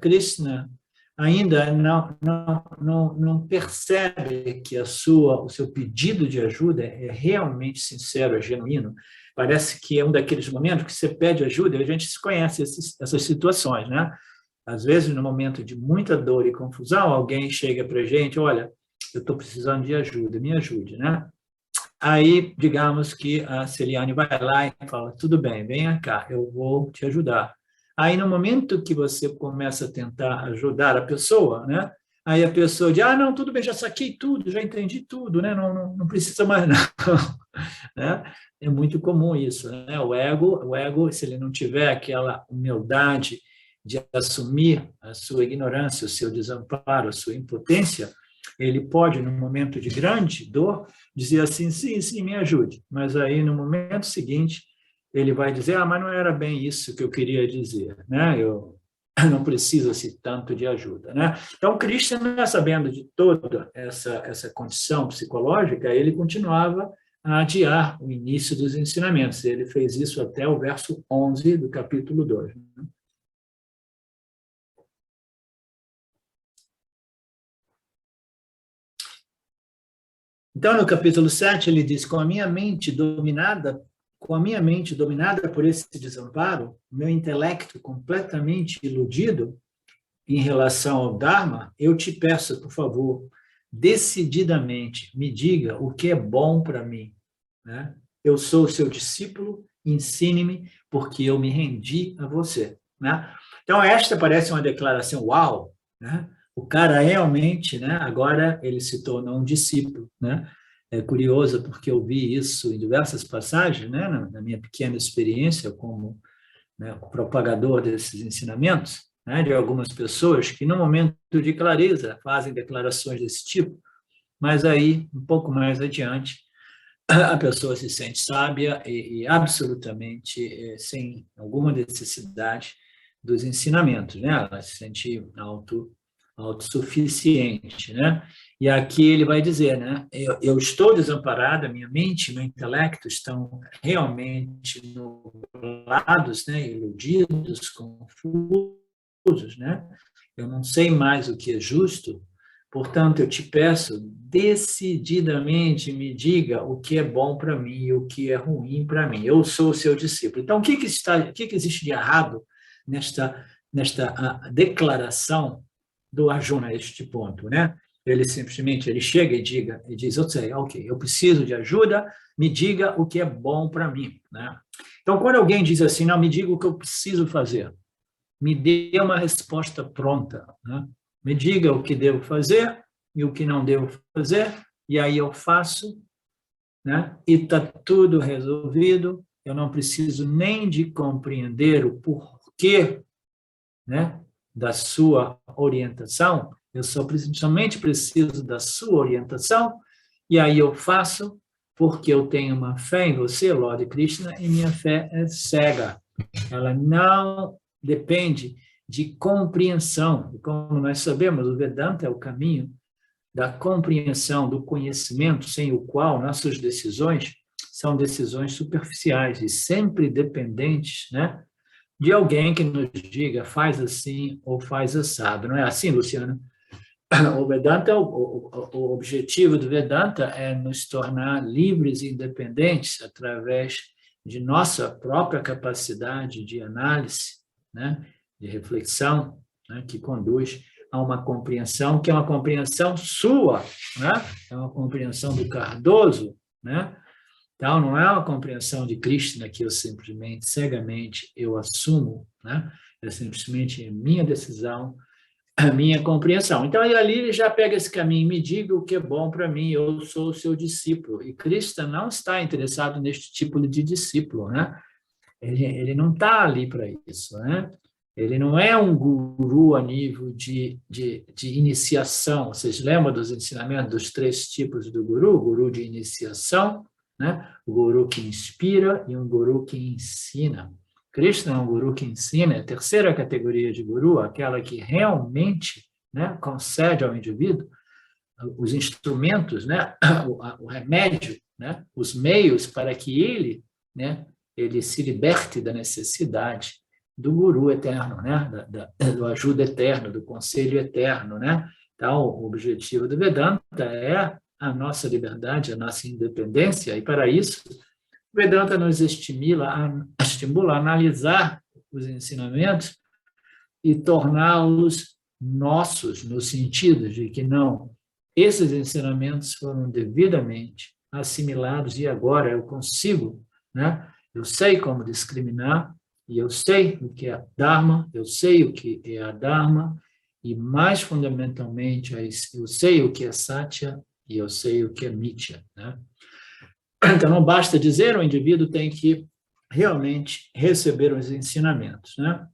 Krishna ainda não percebe que o seu pedido de ajuda é realmente sincero, é genuíno. Parece que é um daqueles momentos que você pede ajuda e a gente se conhece essas situações, né? Às vezes, no momento de muita dor e confusão, alguém chega para a gente, olha, eu estou precisando de ajuda, me ajude, né? Aí, digamos que a Celiane vai lá e fala, tudo bem, venha cá, eu vou te ajudar. Aí, no momento que você começa a tentar ajudar a pessoa, né? Aí a pessoa diz, não, tudo bem, já saquei tudo, já entendi tudo, né? Não precisa mais não, né? É muito comum isso, né? O ego, se ele não tiver aquela humildade de assumir a sua ignorância, o seu desamparo, a sua impotência, ele pode, num momento de grande dor, dizer assim, sim, sim, me ajude. Mas aí, no momento seguinte, ele vai dizer, mas não era bem isso que eu queria dizer, né? Eu não preciso assim, tanto de ajuda, né? Então, Krishna, sabendo de toda essa condição psicológica, ele continuava a adiar o início dos ensinamentos. Ele fez isso até o verso 11 do capítulo 2. Então, no capítulo 7, ele diz: com a minha mente dominada por esse desamparo, meu intelecto completamente iludido em relação ao Dharma, eu te peço, por favor, decididamente, me diga o que é bom para mim, né? Eu sou seu discípulo, ensine-me, porque eu me rendi a você, né? Então, esta parece uma declaração, uau, né? O cara realmente, né? Agora ele se tornou um discípulo, né? É curioso porque eu vi isso em diversas passagens, né? Na minha pequena experiência como, né, propagador desses ensinamentos, né? De algumas pessoas que no momento de clareza fazem declarações desse tipo, mas aí um pouco mais adiante a pessoa se sente sábia e absolutamente sem alguma necessidade dos ensinamentos, né? Ela se sente autossuficiente, né? E aqui ele vai dizer, né? Eu estou desamparada, minha mente, meu intelecto estão realmente nublados, né? Iludidos, confusos, né? Eu não sei mais o que é justo. Portanto, eu te peço, decididamente me diga o que é bom para mim e o que é ruim para mim. Eu sou o seu discípulo. Então, o que existe de errado nesta declaração do Arjuna a este ponto, né? Ele simplesmente chega e diz, ok, eu preciso de ajuda, me diga o que é bom para mim, né? Então, quando alguém diz assim, não, me diga o que eu preciso fazer, me dê uma resposta pronta, né? Me diga o que devo fazer e o que não devo fazer, e aí eu faço, né? E está tudo resolvido, eu não preciso nem de compreender o porquê, né, da sua orientação, eu somente preciso da sua orientação, e aí eu faço, porque eu tenho uma fé em você, Lord Krishna, e minha fé é cega. Ela não depende de compreensão. E como nós sabemos, o Vedanta é o caminho da compreensão, do conhecimento, sem o qual nossas decisões são decisões superficiais e sempre dependentes, né, de alguém que nos diga faz assim ou faz assado. Não é assim, Luciana? O Vedanta, o objetivo do Vedanta é nos tornar livres e independentes através de nossa própria capacidade de análise, né, de reflexão, né, que conduz a uma compreensão que é uma compreensão sua, né, é uma compreensão do Cardoso, né? Então, não é uma compreensão de Krishna que eu simplesmente, cegamente, eu assumo, né? É simplesmente a minha decisão, a minha compreensão. Então, aí ali ele já pega esse caminho, me diga o que é bom para mim, eu sou o seu discípulo. E Krishna não está interessado neste tipo de discípulo, né? Ele não está ali para isso, né? Ele não é um guru a nível de iniciação. Vocês lembram dos ensinamentos dos 3 tipos do guru? O guru de iniciação, né? O guru que inspira e um guru que ensina. Krishna é um guru que ensina, é a terceira categoria de guru, aquela que realmente, né, concede ao indivíduo os instrumentos, né, o remédio, né, os meios para que ele, né, ele se liberte da necessidade do guru eterno, né, do ajuda eterno, do conselho eterno, né? Então, o objetivo do Vedanta é a nossa liberdade, a nossa independência, e para isso, o Vedanta nos estimula a analisar os ensinamentos e torná-los nossos, no sentido de que não, esses ensinamentos foram devidamente assimilados e agora eu consigo, né? Eu sei como discriminar e eu sei o que é Dharma, eu sei o que é a Dharma e, mais fundamentalmente, eu sei o que é Satya e eu sei o que é Mithya, né? Então, não basta dizer, o indivíduo tem que realmente receber os ensinamentos, né?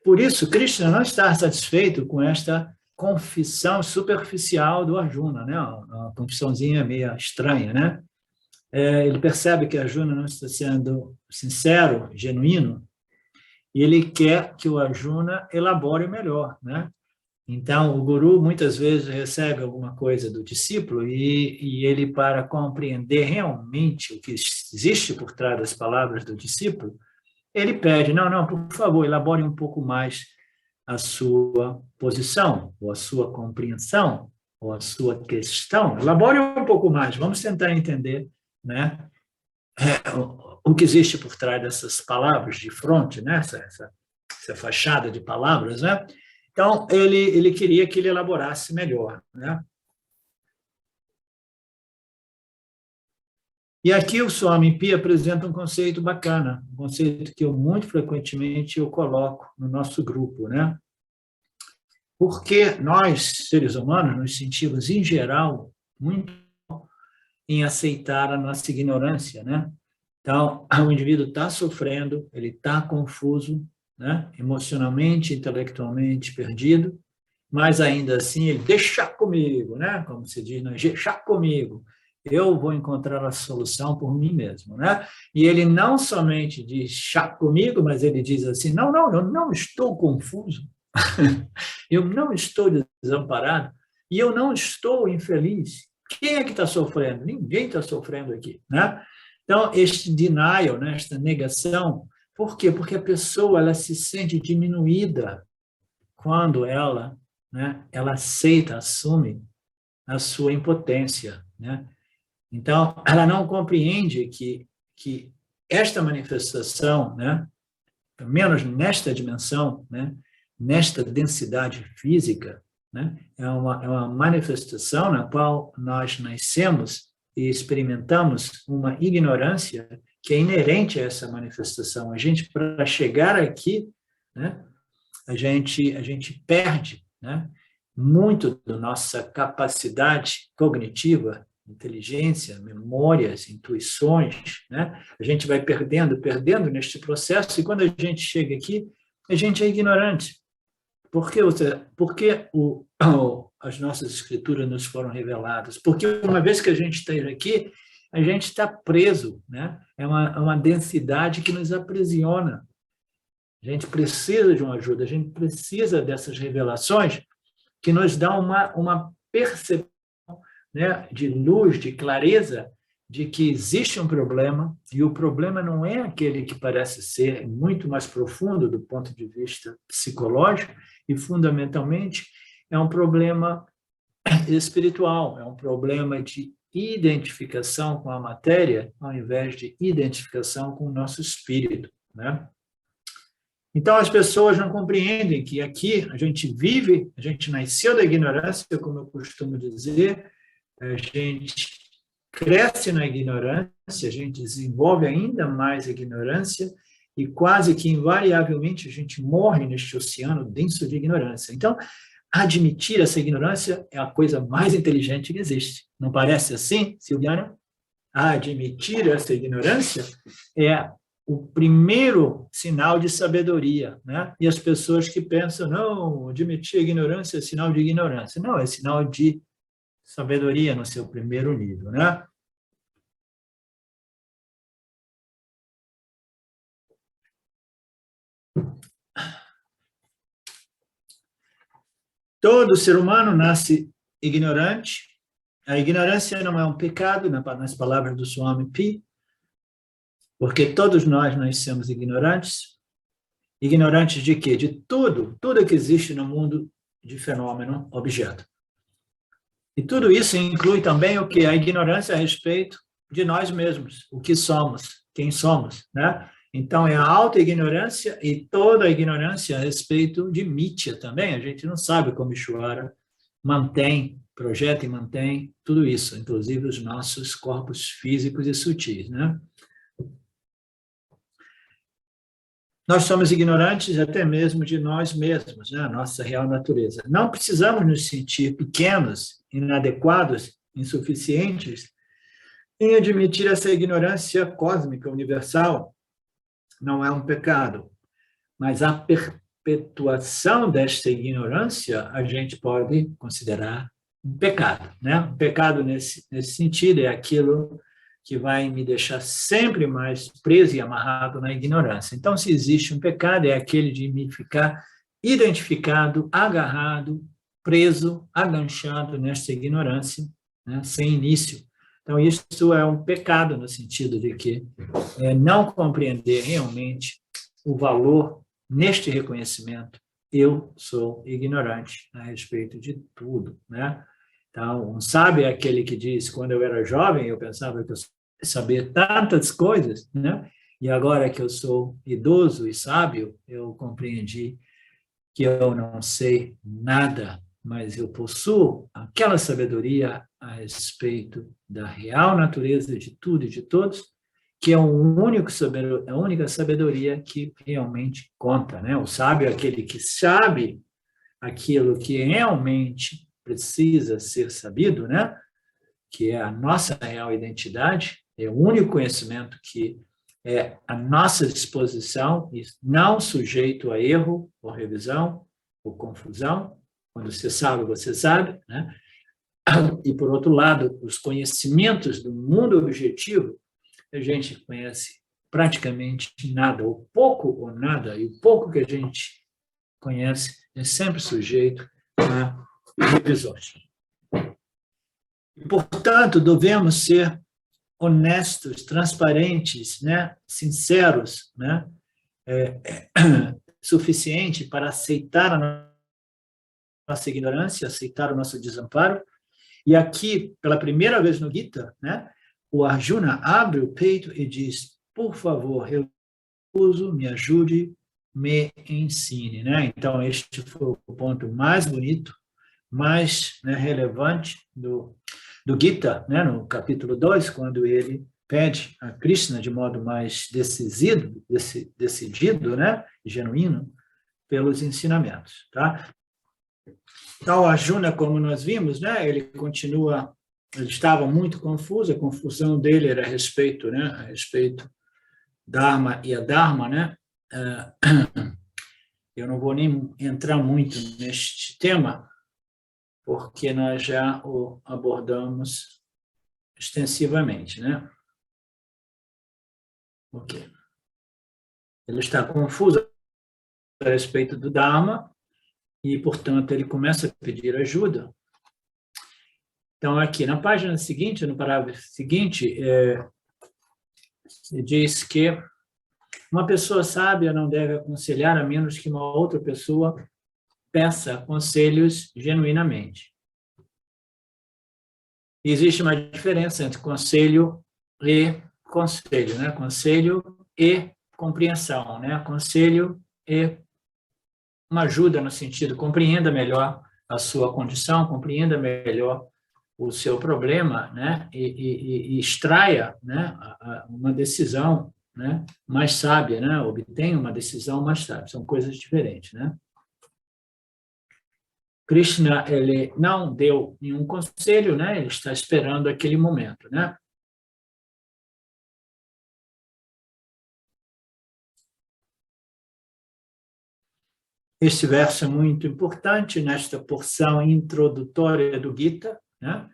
Por isso, Krishna não está satisfeito com esta confissão superficial do Arjuna, né? Uma confissãozinha meio estranha, né? Ele percebe que Arjuna não está sendo sincero, genuíno, e ele quer que o Arjuna elabore melhor, né? Então, o guru muitas vezes recebe alguma coisa do discípulo e ele, para compreender realmente o que existe por trás das palavras do discípulo, ele pede, não, por favor, elabore um pouco mais a sua posição, ou a sua compreensão, ou a sua questão. Elabore um pouco mais, vamos tentar entender, né, o que existe por trás dessas palavras de fronte, né, essa fachada de palavras, né? Então, ele queria que ele elaborasse melhor, né? E aqui o Swami Pi apresenta um conceito bacana, um conceito que eu muito frequentemente eu coloco no nosso grupo, né? Porque nós, seres humanos, nos sentimos, em geral, muito em aceitar a nossa ignorância, né? Então, o indivíduo está sofrendo, ele está confuso, né? Emocionalmente, intelectualmente perdido, mas ainda assim ele deixa comigo, né? Como se diz, deixa comigo. Eu vou encontrar a solução por mim mesmo, né? E ele não somente diz chá comigo, mas ele diz assim, não, eu não estou confuso, eu não estou desamparado e eu não estou infeliz. Quem é que está sofrendo? Ninguém está sofrendo aqui, né? Então, este denial, né, esta negação, por quê? Porque a pessoa ela se sente diminuída quando ela, né, ela aceita, assume a sua impotência, né? Então, ela não compreende que esta manifestação, né, pelo menos nesta dimensão, né, nesta densidade física, né, é uma manifestação na qual nós nascemos e experimentamos uma ignorância que é inerente a essa manifestação. A gente, para chegar aqui, né, a gente perde, né, muito da nossa capacidade cognitiva, inteligência, memórias, intuições, né? A gente vai perdendo neste processo e quando a gente chega aqui, a gente é ignorante. Por que as nossas escrituras nos foram reveladas? Porque uma vez que a gente esteja aqui, a gente está preso, né? É uma densidade que nos aprisiona. A gente precisa de uma ajuda, a gente precisa dessas revelações que nos dão uma percepção, né, de luz, de clareza, de que existe um problema, e o problema não é aquele que parece ser, muito mais profundo do ponto de vista psicológico, e fundamentalmente é um problema espiritual, é um problema de identificação com a matéria, ao invés de identificação com o nosso espírito, né? Então, as pessoas não compreendem que aqui a gente vive, a gente nasceu da ignorância, como eu costumo dizer, a gente cresce na ignorância, a gente desenvolve ainda mais ignorância e quase que invariavelmente a gente morre neste oceano denso de ignorância. Então, admitir essa ignorância é a coisa mais inteligente que existe. Não parece assim, Silviana? Admitir essa ignorância é o primeiro sinal de sabedoria, né? E as pessoas que pensam, não, admitir a ignorância é sinal de ignorância. Não, é sinal de sabedoria no seu primeiro nível, né? Todo ser humano nasce ignorante. A ignorância não é um pecado, nas palavras do Swami Pi, porque todos nós nascemos ignorantes. Ignorantes de quê? De tudo que existe no mundo de fenômeno, objeto. E tudo isso inclui também o que? A ignorância a respeito de nós mesmos, o que somos, quem somos, né? Então, é a auto-ignorância e toda a ignorância a respeito de Mithya também. A gente não sabe como Ishvara projeta e mantém tudo isso, inclusive os nossos corpos físicos e sutis, né? Nós somos ignorantes até mesmo de nós mesmos, né? A nossa real natureza. Não precisamos nos sentir pequenos, inadequados, insuficientes, em admitir essa ignorância cósmica universal. Não é um pecado, mas a perpetuação desta ignorância a gente pode considerar um pecado, né? Um pecado nesse sentido é aquilo que vai me deixar sempre mais preso e amarrado na ignorância. Então, se existe um pecado, é aquele de me ficar identificado, agarrado, preso, aganchado nesta ignorância, né? Sem início. Então, isso é um pecado no sentido de que não compreender realmente o valor neste reconhecimento. Eu sou ignorante a respeito de tudo, né? Então, um sábio é aquele que diz, quando eu era jovem, eu pensava que eu sabia tantas coisas, né? E agora que eu sou idoso e sábio, eu compreendi que eu não sei nada, mas eu possuo aquela sabedoria a respeito da real natureza de tudo e de todos, que é a única sabedoria que realmente conta, né? O sábio é aquele que sabe aquilo que realmente precisa ser sabido, né? Que é a nossa real identidade, é o único conhecimento que é à nossa disposição e não sujeito a erro ou revisão ou confusão. Quando você sabe, né? E, por outro lado, os conhecimentos do mundo objetivo, a gente conhece praticamente nada, ou pouco ou nada, e o pouco que a gente conhece é sempre sujeito a revisões. E, portanto, devemos ser honestos, transparentes, né? Sinceros, né? Suficiente para aceitar a nossa ignorância, aceitar o nosso desamparo. E aqui, pela primeira vez no Gita, né? O Arjuna abre o peito e diz, por favor, me ajude, me ensine, né? Então, este foi o ponto mais bonito, mais, né, relevante do Gita, né, no capítulo 2, quando ele pede a Krishna de modo mais decidido, né, genuíno, pelos ensinamentos, tá? Então, Arjuna, como nós vimos, né, ele estava muito confuso, a confusão dele era a respeito Dharma e Adharma, né? Eu não vou nem entrar muito neste tema, porque nós já o abordamos extensivamente, né? Ok. Ele está confuso a respeito do Dharma e, portanto, ele começa a pedir ajuda. Então, aqui na página seguinte, no parágrafo seguinte, se diz que uma pessoa sábia não deve aconselhar a menos que uma outra pessoa peça conselhos genuinamente. Existe uma diferença entre conselho e conselho, né? Conselho e compreensão, né? Conselho e uma ajuda no sentido, compreenda melhor a sua condição, compreenda melhor o seu problema, né, e extraia, né, uma decisão, né, mais sábia, né, obtenha uma decisão mais sábia. São coisas diferentes, né? Krishna, ele não deu nenhum conselho, né? Ele está esperando aquele momento, né? Este verso é muito importante nesta porção introdutória do Gita, né?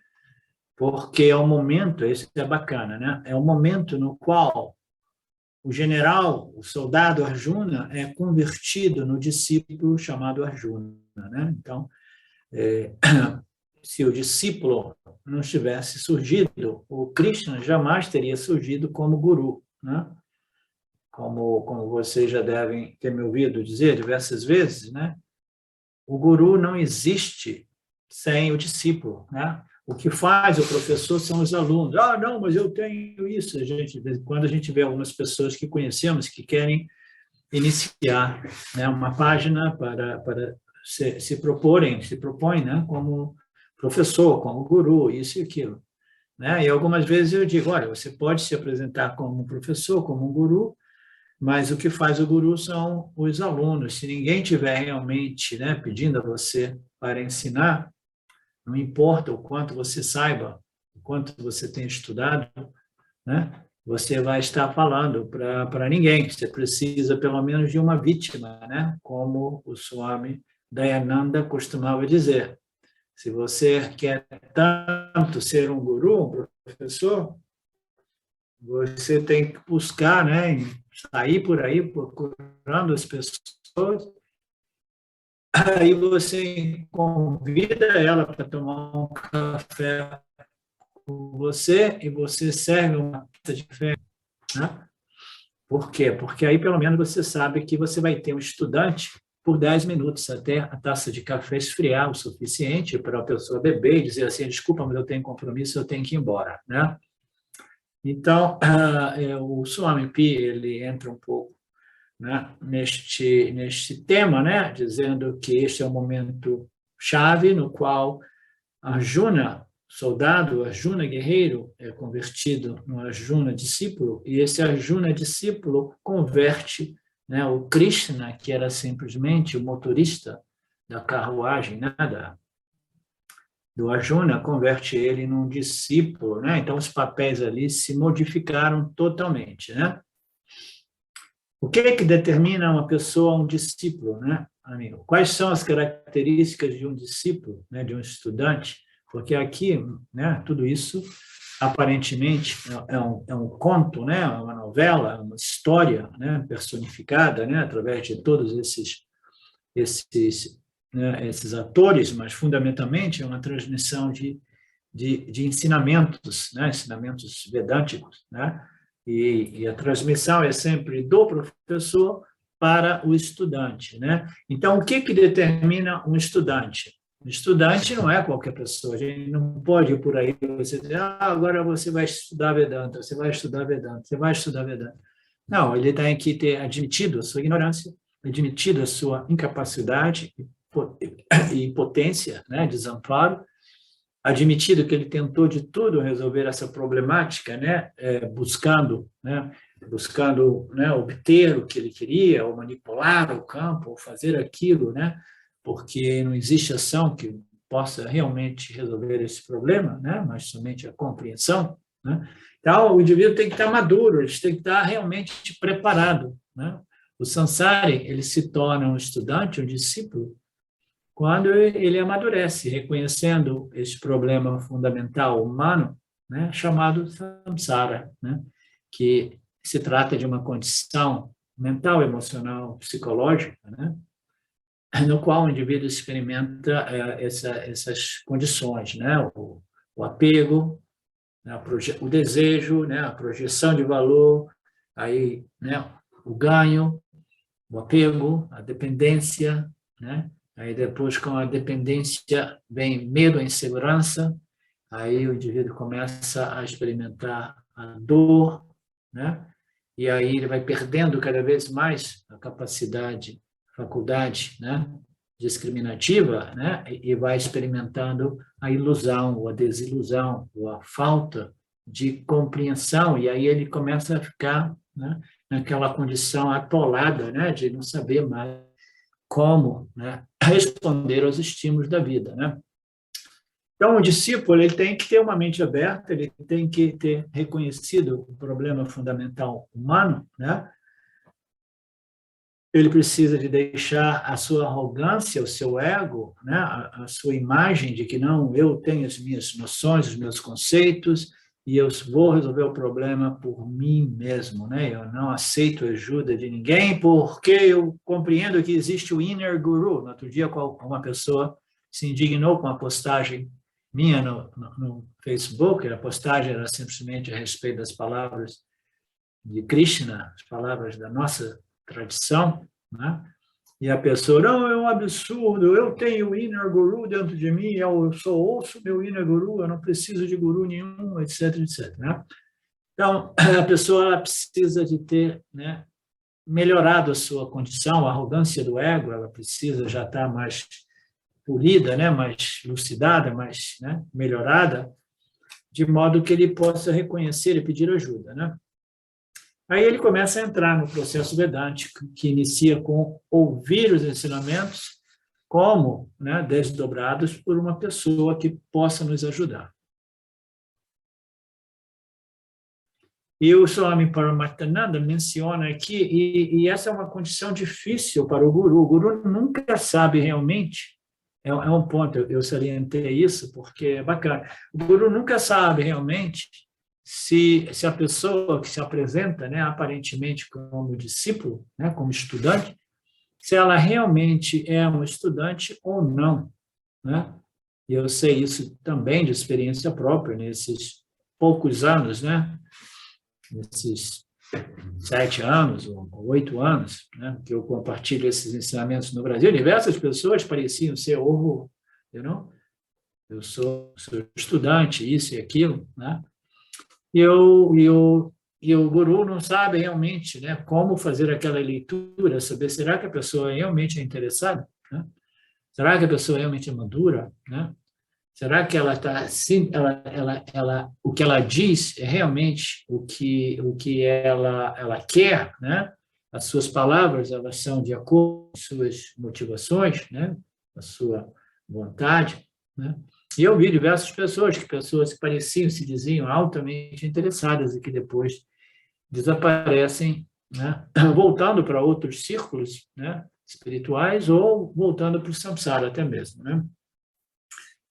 Porque é um momento, esse é bacana, né? É um momento no qual o general, o soldado Arjuna, é convertido no discípulo chamado Arjuna, né? Então, se o discípulo não tivesse surgido, o Krishna jamais teria surgido como guru, né? Como vocês já devem ter me ouvido dizer diversas vezes, né? O guru não existe sem o discípulo, né? O que faz o professor são os alunos. Ah, não, mas eu tenho isso. Quando a gente vê algumas pessoas que conhecemos que querem iniciar, né, uma página para se propõem, né, como professor, como guru, isso e aquilo, né? E algumas vezes eu digo, olha, você pode se apresentar como um professor, como um guru, mas o que faz o guru são os alunos. Se ninguém tiver realmente, né, pedindo a você para ensinar, não importa o quanto você saiba, o quanto você tenha estudado, né, você vai estar falando para ninguém. Você precisa, pelo menos, de uma vítima, né, como o Swami Dayananda costumava dizer. Se você quer tanto ser um guru, um professor, você tem que buscar, né, sair por aí procurando as pessoas. Aí você convida ela para tomar um café com você e você serve uma taça de café, né? Por quê? Porque aí pelo menos você sabe que você vai ter um estudante por 10 minutos até a taça de café esfriar o suficiente para a pessoa beber e dizer assim, desculpa, mas eu tenho compromisso, eu tenho que ir embora, né? Então, o Swami Pi, ele entra um pouco, né, neste tema, né, dizendo que este é um momento chave no qual Arjuna, soldado, Arjuna guerreiro, é convertido no Arjuna discípulo, e esse Arjuna discípulo converte, né, o Krishna, que era simplesmente o motorista da carruagem, né, do Arjuna, converte ele num discípulo, né? Então os papéis ali se modificaram totalmente, né? O que é que determina uma pessoa um discípulo, né, amigo? Quais são as características de um discípulo, né, de um estudante? Porque aqui, né, tudo isso aparentemente é um conto, né, uma novela, uma história, né, personificada, né, através de todos esses, né, esses atores, mas fundamentalmente é uma transmissão de ensinamentos, né, ensinamentos vedânticos, né? E a transmissão é sempre do professor para o estudante, né? Então, o que determina um estudante? Um estudante não é qualquer pessoa, a gente não pode ir por aí você dizer, agora você vai estudar Vedanta, você vai estudar Vedanta, você vai estudar Vedanta. Não, ele tem que ter admitido a sua ignorância, admitido a sua incapacidade e impotência, né, desamparo, admitido que ele tentou de tudo resolver essa problemática, né, buscando, né, obter o que ele queria, ou manipular o campo, ou fazer aquilo, né, porque não existe ação que possa realmente resolver esse problema, né, mas somente a compreensão, né. Então, o indivíduo tem que estar maduro, ele tem que estar realmente preparado, né. O samsari, ele se torna um estudante, um discípulo, quando ele amadurece, reconhecendo esse problema fundamental humano, né, chamado samsara, né, que se trata de uma condição mental, emocional, psicológica, né, no qual o indivíduo experimenta essas condições, né, o apego, né, o desejo, né, a projeção de valor, aí, né, o ganho, o apego, a dependência, né? Aí depois, com a dependência, vem medo, a insegurança, aí o indivíduo começa a experimentar a dor, né? E aí ele vai perdendo cada vez mais a capacidade, a faculdade, né, discriminativa, né? E vai experimentando a ilusão, ou a desilusão, ou a falta de compreensão, e aí ele começa a ficar, né, naquela condição atolada, né, de não saber mais como, né, responder aos estímulos da vida, né? Então, o discípulo ele tem que ter uma mente aberta, ele tem que ter reconhecido o problema fundamental humano, né? Ele precisa de deixar a sua arrogância, o seu ego, né? A sua imagem de que não, eu tenho as minhas noções, os meus conceitos, e eu vou resolver o problema por mim mesmo, né? Eu não aceito a ajuda de ninguém porque eu compreendo que existe o inner guru. No outro dia, uma pessoa se indignou com a postagem minha no Facebook, a postagem era simplesmente a respeito das palavras de Krishna, as palavras da nossa tradição, né? E a pessoa, não, é um absurdo, eu tenho o inner guru dentro de mim, eu só ouço meu inner guru, eu não preciso de guru nenhum, etc, etc, né? Então, a pessoa ela precisa de ter, né, melhorado a sua condição, a arrogância do ego, ela precisa já estar mais polida, né, mais lucidada, mais, né, melhorada, de modo que ele possa reconhecer e pedir ajuda, né? Aí ele começa a entrar no processo vedântico, que inicia com ouvir os ensinamentos como, né, desdobrados por uma pessoa que possa nos ajudar. E o Swami Paramarthananda menciona aqui, e essa é uma condição difícil para o Guru. O Guru nunca sabe realmente, é um ponto, eu salientei isso, porque é bacana. O Guru nunca sabe realmente se a pessoa que se apresenta, né, aparentemente como discípulo, né, como estudante, se ela realmente é um estudante ou não, né? E eu sei isso também de experiência própria, nesses poucos anos, né? Nesses 7 anos ou 8 anos, né, que eu compartilho esses ensinamentos no Brasil. Diversas pessoas pareciam ser ovo, eu sou estudante, isso e aquilo, né? E o guru não sabe realmente, né, como fazer aquela leitura, saber será que a pessoa realmente é interessada, né? Será que a pessoa realmente é madura, né? Será que ela está sim, o que ela diz é realmente o que ela quer, né? As suas palavras elas são de acordo com suas motivações, né? A sua vontade, né? E eu vi diversas pessoas que pareciam, se diziam altamente interessadas e que depois desaparecem, né? Voltando para outros círculos, né, espirituais ou voltando para o samsara até mesmo, né?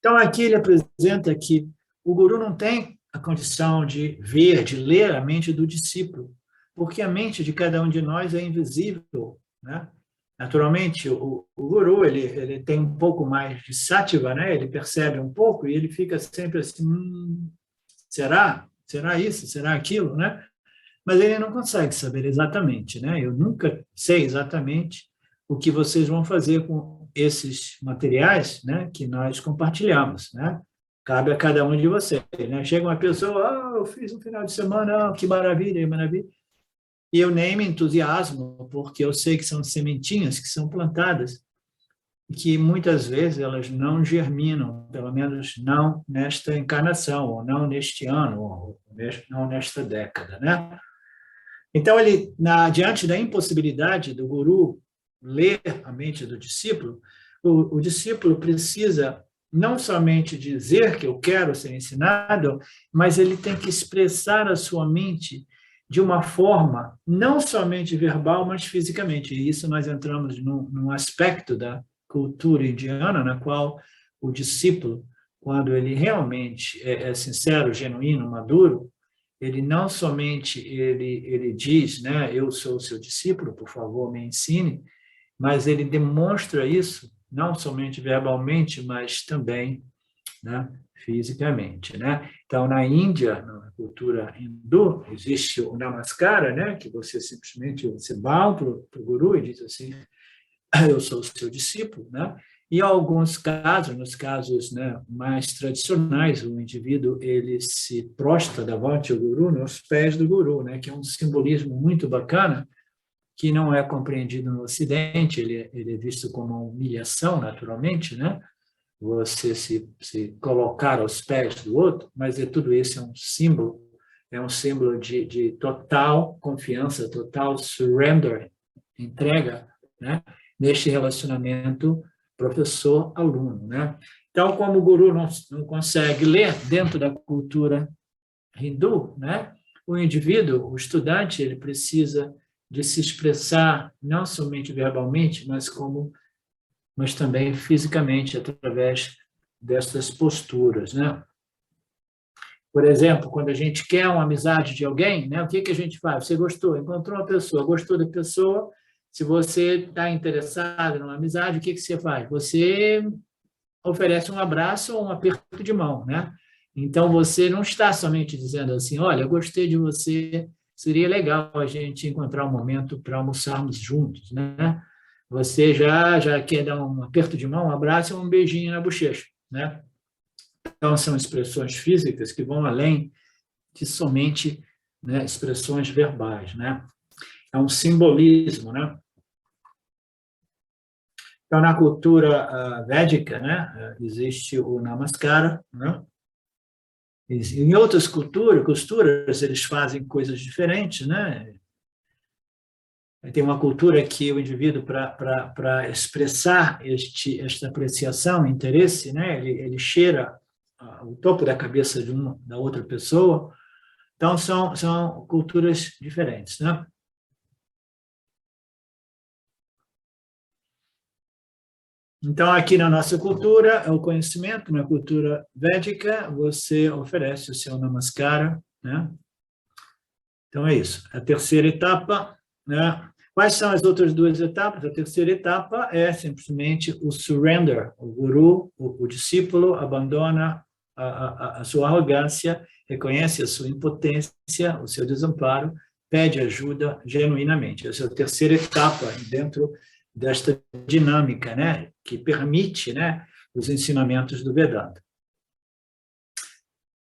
Então, aqui ele apresenta que o guru não tem a condição de ver, de ler a mente do discípulo, porque a mente de cada um de nós é invisível, né? Naturalmente, o guru ele tem um pouco mais de sátiva, né? Ele percebe um pouco e ele fica sempre assim, será? Será isso? Será aquilo, né? Mas ele não consegue saber exatamente, né? Eu nunca sei exatamente o que vocês vão fazer com esses materiais, né, que nós compartilhamos, né? Cabe a cada um de vocês, né? Chega uma pessoa, eu fiz um final de semana, que maravilha, maravilha. E eu nem me entusiasmo, porque eu sei que são sementinhas que são plantadas e que muitas vezes elas não germinam, pelo menos não nesta encarnação, ou não neste ano, ou não nesta década, né? Então, diante da impossibilidade do guru ler a mente do discípulo, o discípulo precisa não somente dizer que eu quero ser ensinado, mas ele tem que expressar a sua mente de uma forma não somente verbal, mas fisicamente. E isso nós entramos num aspecto da cultura indiana, na qual o discípulo, quando ele realmente é sincero, genuíno, maduro, ele não somente ele diz, né, eu sou o seu discípulo, por favor, me ensine, mas ele demonstra isso não somente verbalmente, mas também, né, fisicamente, né? Então, na Índia, na cultura hindu, existe o namaskara, né, que você simplesmente bow para o guru e diz assim, eu sou o seu discípulo, né? E em alguns casos, nos casos, né, mais tradicionais, o indivíduo ele se prostra davante do guru, nos pés do guru, né, que é um simbolismo muito bacana, que não é compreendido no Ocidente, ele é visto como uma humilhação, naturalmente, né? Você se colocar aos pés do outro, mas tudo isso é um símbolo de total confiança, total surrender, entrega, né? Neste relacionamento professor-aluno, né? Então, como o guru não consegue ler dentro da cultura hindu, né? O indivíduo, o estudante, ele precisa de se expressar não somente verbalmente, mas também fisicamente através dessas posturas, né? Por exemplo, quando a gente quer uma amizade de alguém, né? O que a gente faz? Você gostou, encontrou uma pessoa, gostou da pessoa. Se você está interessado numa amizade, o que você faz? Você oferece um abraço ou um aperto de mão, né? Então, você não está somente dizendo assim, olha, eu gostei de você, seria legal a gente encontrar um momento para almoçarmos juntos, né? Você já quer dar um aperto de mão, um abraço ou um beijinho na bochecha, né? Então, são expressões físicas que vão além de somente, né, expressões verbais, né? É um simbolismo, né? Então, na cultura védica, né, existe o Namaskara, né? Em outras culturas, eles fazem coisas diferentes, né? Tem uma cultura que o indivíduo, para expressar esta apreciação, interesse, né? Ele cheira o topo da cabeça da outra pessoa. Então, são culturas diferentes, né? Então, aqui na nossa cultura, é o conhecimento, na cultura védica, você oferece o seu namaskara, né? Então, é isso. A terceira etapa, né? Quais são as outras duas etapas? A terceira etapa é simplesmente o surrender. O guru, o discípulo, abandona a sua arrogância, reconhece a sua impotência, o seu desamparo, pede ajuda genuinamente. Essa é a terceira etapa dentro desta dinâmica, né? Que permite, né, os ensinamentos do Vedanta.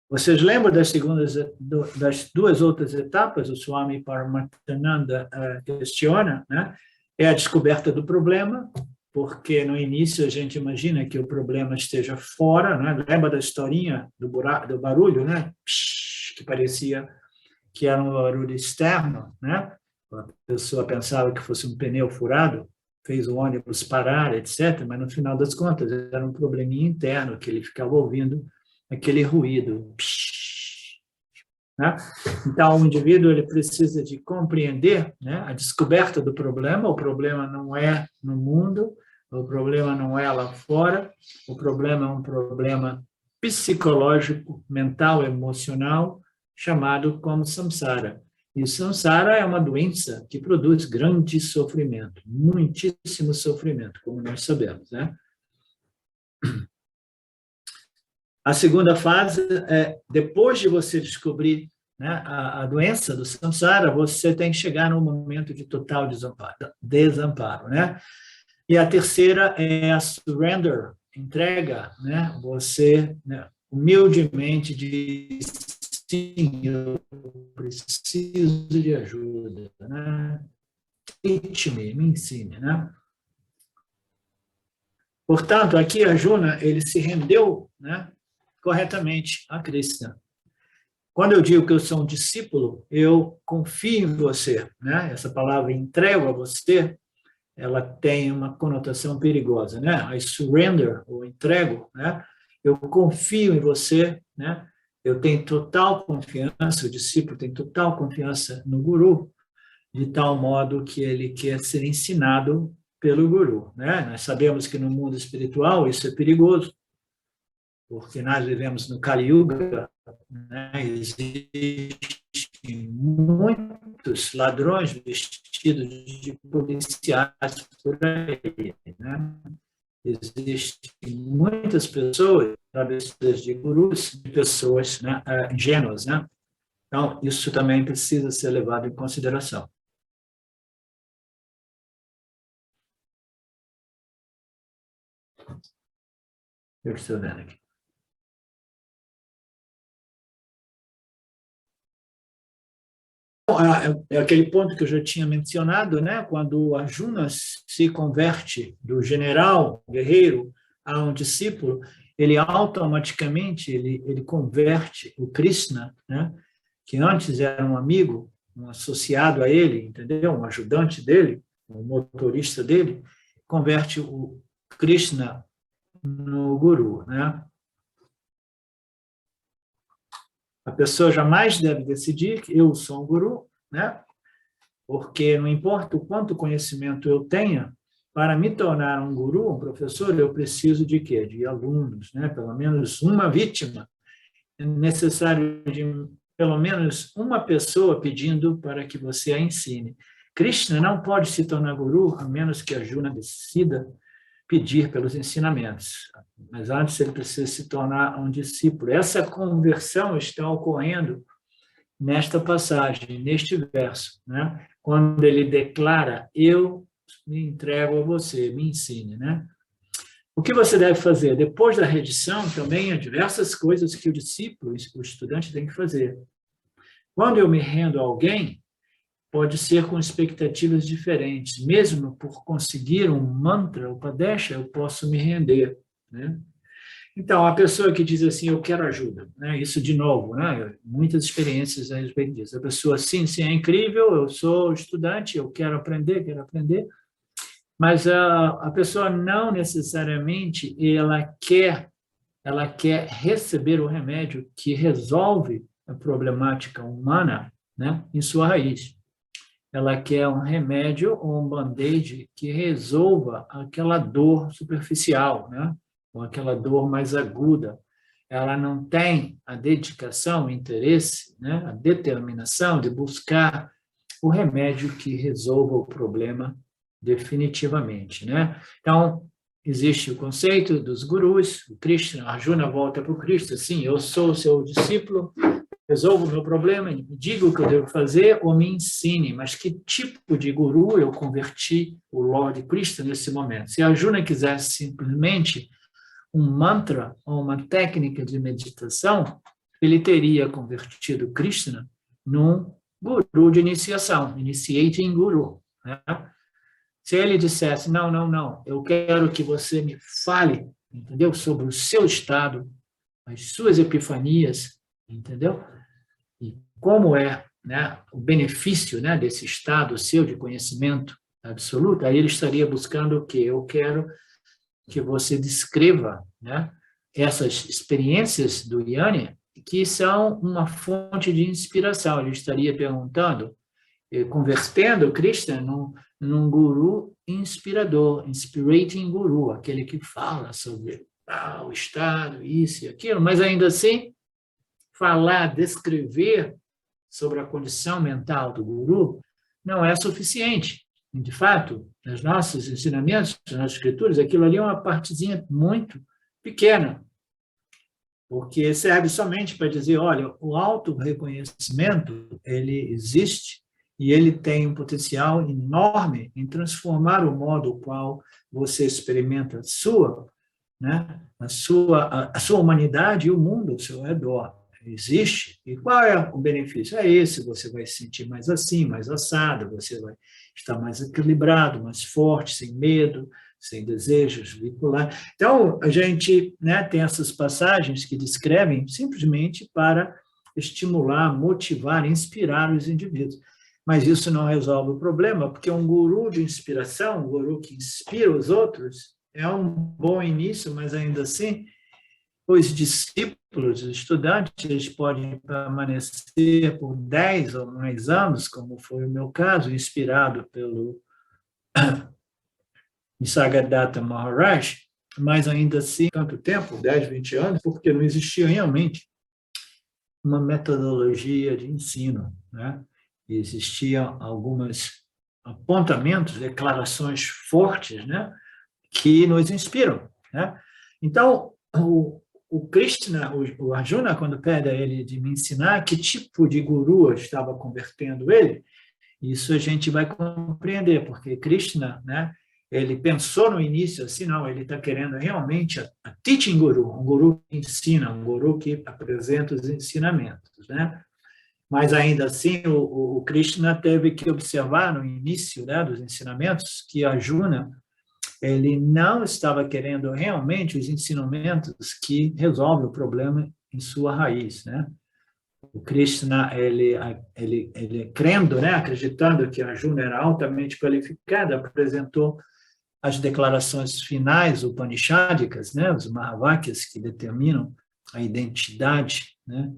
Vocês lembram das duas outras etapas? O Swami Paramatmananda questiona, né? É a descoberta do problema, porque no início a gente imagina que o problema esteja fora, né? Lembra da historinha do barulho, né? Psh, que parecia que era um barulho externo, né? A pessoa pensava que fosse um pneu furado, fez o ônibus parar, etc., mas no final das contas era um probleminha interno que ele ficava ouvindo aquele ruído. Né? Então, o indivíduo ele precisa de compreender, né, a descoberta do problema. O problema não é no mundo, o problema não é lá fora, o problema é um problema psicológico, mental, emocional, chamado como samsara. E o samsara é uma doença que produz grande sofrimento, muitíssimo sofrimento, como nós sabemos, né? A segunda fase é, depois de você descobrir, né, a doença do samsara, você tem que chegar num momento de total desamparo, né? E a terceira é a surrender, entrega, né? Você, né, humildemente diz, sim, eu preciso de ajuda, né? Teach me ensine, né? Portanto, aqui Arjuna, ele se rendeu, né, corretamente a Krishna. Quando eu digo que eu sou um discípulo, eu confio em você, né? Essa palavra entrego a você, ela tem uma conotação perigosa, né? I surrender, ou entrego, né? Eu confio em você, né? Eu tenho total confiança, o discípulo tem total confiança no guru, de tal modo que ele quer ser ensinado pelo guru, né? Nós sabemos que no mundo espiritual isso é perigoso, porque nós vivemos no Kali Yuga, né? Existem muitos ladrões vestidos de policiais por aí, né? Existem muitas pessoas travestidas de gurus, de pessoas, né, ingênuas, né? Então, isso também precisa ser levado em consideração. Eu estou vendo aqui. é aquele ponto que eu já tinha mencionado, né? Quando o Arjuna se converte do general guerreiro a um discípulo, ele automaticamente ele converte o Krishna, né? Que antes era um amigo, um associado a ele, entendeu? Um ajudante dele, um motorista dele, converte o Krishna no guru, né? A pessoa jamais deve decidir que eu sou um guru, né? Porque não importa o quanto conhecimento eu tenha, para me tornar um guru, um professor, eu preciso de quê? De alunos, né? Pelo menos uma vítima. É necessário de pelo menos uma pessoa pedindo para que você a ensine. Krishna não pode se tornar guru a menos que Arjuna decida pedir pelos ensinamentos. Mas antes ele precisa se tornar um discípulo. Essa conversão está ocorrendo nesta passagem, neste verso, né? Quando ele declara, eu me entrego a você, me ensine, né? O que você deve fazer? Depois da redição, também há diversas coisas que o discípulo, o estudante tem que fazer. Quando eu me rendo a alguém, pode ser com expectativas diferentes. Mesmo por conseguir um mantra, o Upadesha, eu posso me render, né? Então, a pessoa que diz assim, eu quero ajuda, né? Isso de novo, né? Muitas experiências a respeito disso. A pessoa, sim, é incrível, eu sou estudante, eu quero aprender, mas a pessoa não necessariamente ela quer receber o remédio que resolve a problemática humana, né? Em sua raiz. Ela quer um remédio ou um band-aid que resolva aquela dor superficial, né? Ou aquela dor mais aguda. Ela não tem a dedicação, o interesse, né? A determinação de buscar o remédio que resolva o problema definitivamente, né? Então, existe o conceito dos gurus, o Krishna, Arjuna volta para o Krishna, sim, eu sou o seu discípulo, resolvo o meu problema, me diga o que eu devo fazer ou me ensine, mas que tipo de guru eu converti o Lord Krishna nesse momento? Se Arjuna quisesse simplesmente um mantra ou uma técnica de meditação, ele teria convertido Krishna num guru de iniciação, initiating guru, né? Se ele dissesse, não, eu quero que você me fale, entendeu? Sobre o seu estado, as suas epifanias, entendeu? E como é, né, o benefício, né, desse estado seu de conhecimento absoluto, aí ele estaria buscando o quê? Eu quero que você descreva, né, essas experiências do Yanni, que são uma fonte de inspiração. Ele estaria perguntando, convertendo o Krishna num guru inspirador, inspirating guru, aquele que fala sobre o estado, isso e aquilo, mas ainda assim, falar, descrever sobre a condição mental do guru não é suficiente. De fato, nos nossos ensinamentos, nas nossas escrituras, aquilo ali é uma partezinha muito pequena, porque serve somente para dizer, olha, o auto-reconhecimento, ele existe e ele tem um potencial enorme em transformar o modo qual você experimenta a sua, né, a sua humanidade e o mundo ao seu redor. Existe. E qual é o benefício? É esse, você vai se sentir mais assim, mais assado, você vai estar mais equilibrado, mais forte, sem medo, sem desejos vincular. Então, a gente, né, tem essas passagens que descrevem simplesmente para estimular, motivar, inspirar os indivíduos. Mas isso não resolve o problema, porque um guru de inspiração, um guru que inspira os outros, é um bom início, mas ainda assim, os discípulos, os estudantes, eles podem permanecer por 10 ou mais anos, como foi o meu caso, inspirado pelo Nisargadatta Maharaj, mas ainda assim, tanto tempo, 10, 20 anos, porque não existia realmente uma metodologia de ensino, né? Existiam alguns apontamentos, declarações fortes, né, que nos inspiram, né? Então, o Krishna, o Arjuna, quando pede a ele de me ensinar que tipo de guru eu estava convertendo ele, isso a gente vai compreender, porque Krishna, né, ele pensou no início assim, não, ele está querendo realmente a teaching guru, um guru que ensina, um guru que apresenta os ensinamentos, né? Mas, ainda assim, o Krishna teve que observar no início, né, dos ensinamentos que Arjuna ele não estava querendo realmente os ensinamentos que resolvem o problema em sua raiz, né? O Krishna, ele crendo, né, acreditando que Arjuna era altamente qualificado, apresentou as declarações finais upanishádicas, né, os Mahavakyas, que determinam a identidade, né,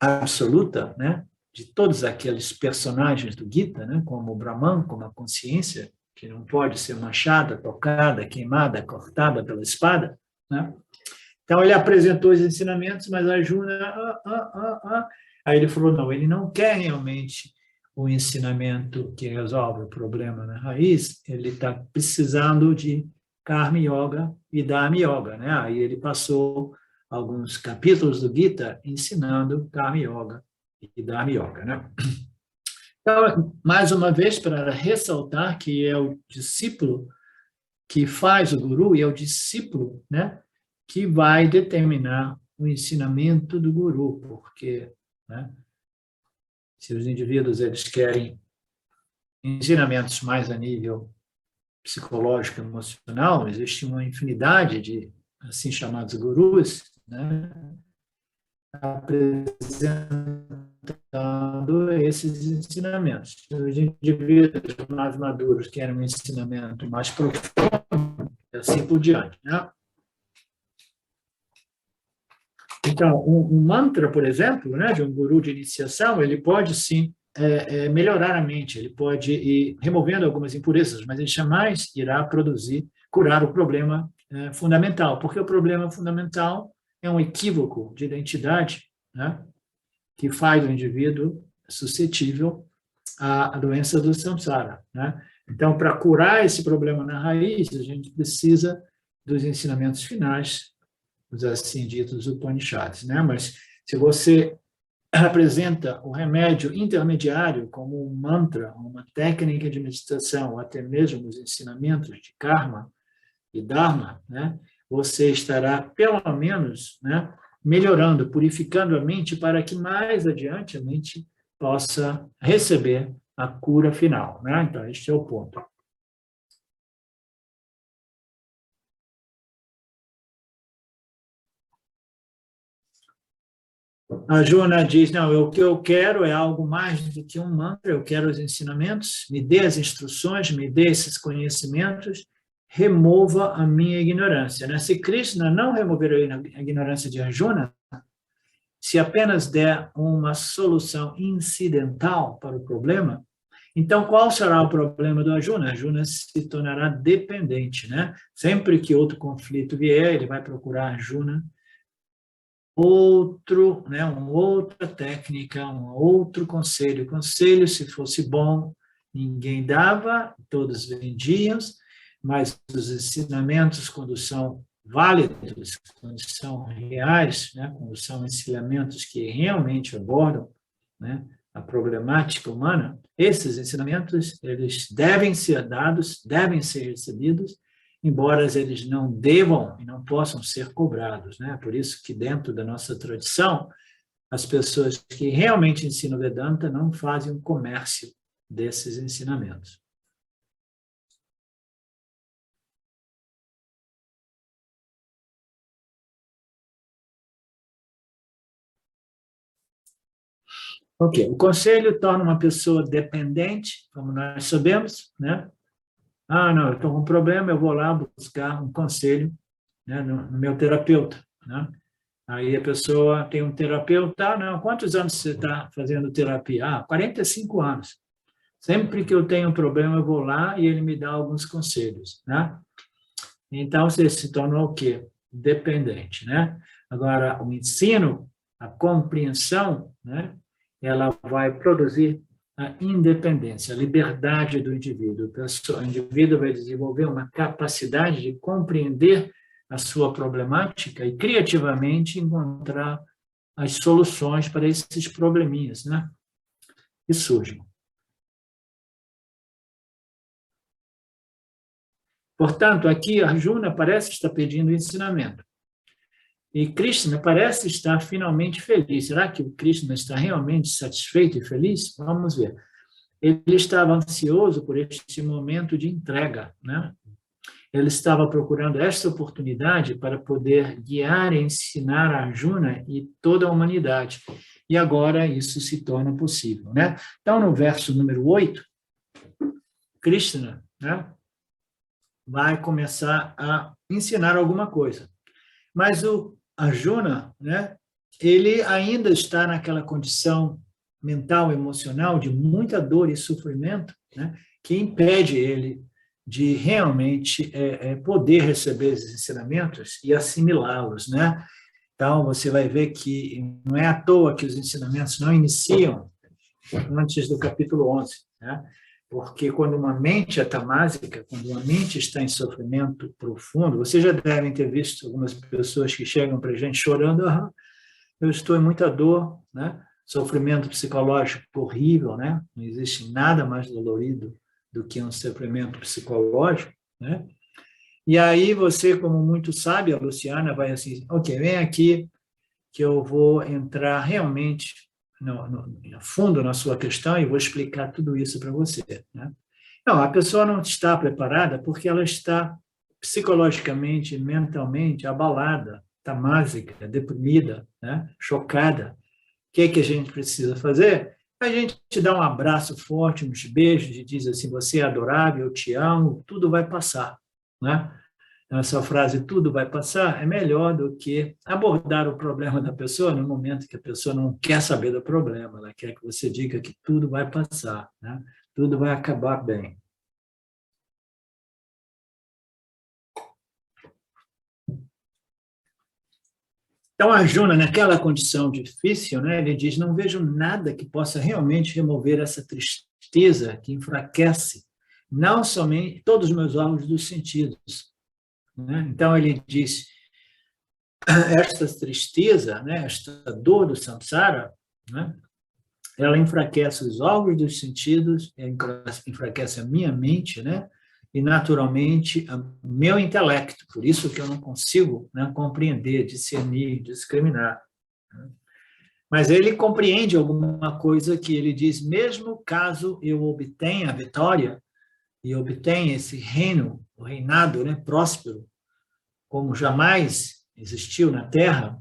absoluta, né, de todos aqueles personagens do Gita, né, como o Brahman, como a consciência, que não pode ser manchada, tocada, queimada, cortada pela espada, né? Então, ele apresentou os ensinamentos, mas Arjuna... Aí ele falou, não, ele não quer realmente o ensinamento que resolve o problema na raiz, ele está precisando de Karma Yoga e Dharma Yoga, né? Aí ele passou alguns capítulos do Gita ensinando Karma Yoga e Dharma Yoga, né? Então, mais uma vez, para ressaltar que é o discípulo que faz o guru e é o discípulo, né, que vai determinar o ensinamento do guru, porque, né, se os indivíduos eles querem ensinamentos mais a nível psicológico e emocional, existe uma infinidade de assim chamados gurus, né, apresentando esses ensinamentos. Se os indivíduos mais maduros querem um ensinamento mais profundo, e assim por diante, né? Então, um mantra, por exemplo, né, de um guru de iniciação, ele pode, sim, melhorar a mente, ele pode ir removendo algumas impurezas, mas ele jamais irá curar o problema fundamental, porque o problema fundamental é um equívoco de identidade, né, que faz o indivíduo suscetível à doença do samsara, né? Então, para curar esse problema na raiz, a gente precisa dos ensinamentos finais, os assim ditos Upanishads, né? Mas se você apresenta o remédio intermediário como um mantra, uma técnica de meditação, ou até mesmo os ensinamentos de karma e dharma, né? Você estará, pelo menos, né, melhorando, purificando a mente para que mais adiante a mente possa receber a cura final, né? Então, este é o ponto. A Juna diz, não, o que eu quero é algo mais do que um mantra, eu quero os ensinamentos, me dê as instruções, me dê esses conhecimentos, remova a minha ignorância, né? Se Krishna não remover a ignorância de Arjuna, se apenas der uma solução incidental para o problema, então qual será o problema do Arjuna? Arjuna se tornará dependente, né? Sempre que outro conflito vier, ele vai procurar Arjuna, né, uma outra técnica, um outro conselho. O conselho, se fosse bom, ninguém dava, todos vendiam, mas os ensinamentos, quando são válidos, quando são reais, né, quando são ensinamentos que realmente abordam, né, a problemática humana, esses ensinamentos eles devem ser dados, devem ser recebidos, embora eles não devam e não possam ser cobrados, né? Por isso que dentro da nossa tradição, as pessoas que realmente ensinam Vedanta não fazem um comércio desses ensinamentos. Ok, o conselho torna uma pessoa dependente, como nós sabemos, né? Ah, não, eu estou com um problema, eu vou lá buscar um conselho, né, no meu terapeuta, né? Aí a pessoa tem um terapeuta, não, quantos anos você está fazendo terapia? 45 anos. Sempre que eu tenho um problema, eu vou lá e ele me dá alguns conselhos, né? Então, você se tornou o quê? Dependente, né? Agora, o ensino, a compreensão, né? Ela vai produzir a independência, a liberdade do indivíduo. O indivíduo vai desenvolver uma capacidade de compreender a sua problemática e criativamente encontrar as soluções para esses probleminhas, né, que surgem. Portanto, aqui Arjuna parece estar pedindo ensinamento. E Krishna parece estar finalmente feliz. Será que o Krishna está realmente satisfeito e feliz? Vamos ver. Ele estava ansioso por este momento de entrega, né? Ele estava procurando esta oportunidade para poder guiar e ensinar a Arjuna e toda a humanidade. E agora isso se torna possível, né? Então, no verso número 8, Krishna, né, vai começar a ensinar alguma coisa. Mas o Arjuna, né, ele ainda está naquela condição mental, emocional de muita dor e sofrimento, né, que impede ele de realmente poder receber esses ensinamentos e assimilá-los, né? Então, você vai ver que não é à toa que os ensinamentos não iniciam antes do capítulo 11, né? Porque quando uma mente é tamásica, quando uma mente está em sofrimento profundo, vocês já devem ter visto algumas pessoas que chegam para a gente chorando, eu estou em muita dor, né? Sofrimento psicológico horrível, né? Não existe nada mais dolorido do que um sofrimento psicológico, né? E aí você, como muito sabe, a Luciana vai assim, ok, vem aqui que eu vou entrar realmente no fundo na sua questão e vou explicar tudo isso para você, né? Não, a pessoa não está preparada porque ela está psicologicamente, mentalmente abalada, tamásica, deprimida, né? Chocada. O que é que a gente precisa fazer? A gente te dá um abraço forte, uns beijos, e diz assim, você é adorável, eu te amo, tudo vai passar, né? Essa frase, tudo vai passar, é melhor do que abordar o problema da pessoa no momento que a pessoa não quer saber do problema, ela quer que você diga que tudo vai passar, né? Tudo vai acabar bem. Então, Arjuna, naquela condição difícil, né, ele diz, não vejo nada que possa realmente remover essa tristeza que enfraquece não somente todos os meus órgãos dos sentidos, né? Então, ele diz, esta tristeza, né, esta dor do samsara, né, ela enfraquece os órgãos dos sentidos, enfraquece a minha mente, né, e naturalmente o meu intelecto, por isso que eu não consigo, né, compreender, discernir, discriminar. Mas ele compreende alguma coisa que ele diz, mesmo caso eu obtenha a vitória e obtenha esse reino, o reinado, né, próspero, como jamais existiu na Terra,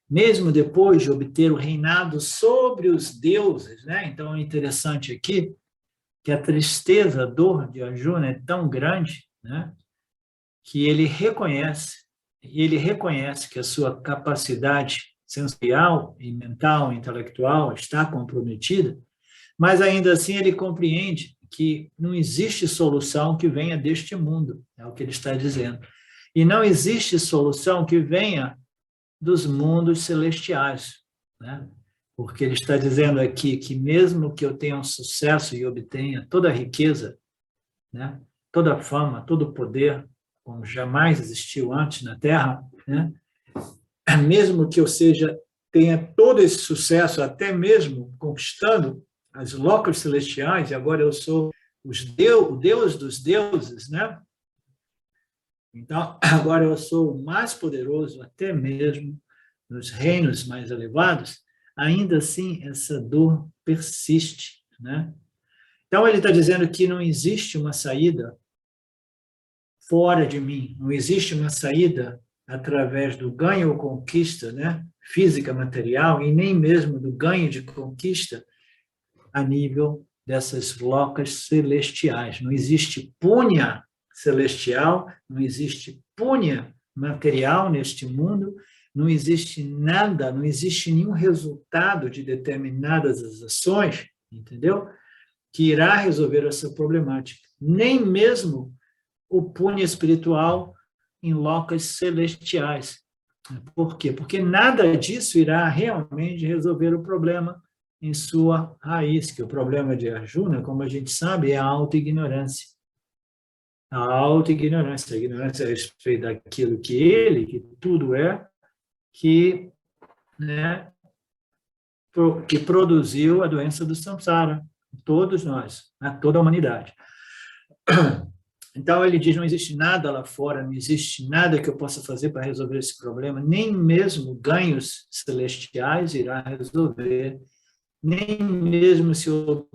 mesmo depois de obter o reinado sobre os deuses, né? Então é interessante aqui que a tristeza, a dor de Arjuna é tão grande, né, que ele reconhece que a sua capacidade sensorial e mental, intelectual está comprometida, mas ainda assim ele compreende que não existe solução que venha deste mundo, é o que ele está dizendo. E não existe solução que venha dos mundos celestiais, né? Porque ele está dizendo aqui que mesmo que eu tenha um sucesso e obtenha toda a riqueza, né, toda a fama, todo o poder, como jamais existiu antes na Terra, né, mesmo que eu tenha todo esse sucesso, até mesmo conquistando as locas celestiais, e agora eu sou o Deus dos deuses, né? Então, agora eu sou o mais poderoso, até mesmo nos reinos mais elevados, ainda assim essa dor persiste, né? Então ele está dizendo que não existe uma saída fora de mim, não existe uma saída através do ganho ou conquista, né, física, material, e nem mesmo do ganho de conquista a nível dessas locas celestiais. Não existe punha celestial, não existe punha material neste mundo, não existe nada, não existe nenhum resultado de determinadas ações, entendeu? Que irá resolver essa problemática. Nem mesmo o punha espiritual em locas celestiais. Por quê? Porque nada disso irá realmente resolver o problema em sua raiz, que o problema de Arjuna, como a gente sabe, é a autoignorância. A ignorância a respeito daquilo que tudo é, que, né, que produziu a doença do samsara, todos nós, né, toda a humanidade. Então, ele diz, não existe nada lá fora, não existe nada que eu possa fazer para resolver esse problema, nem mesmo ganhos celestiais irá resolver, nem mesmo se eu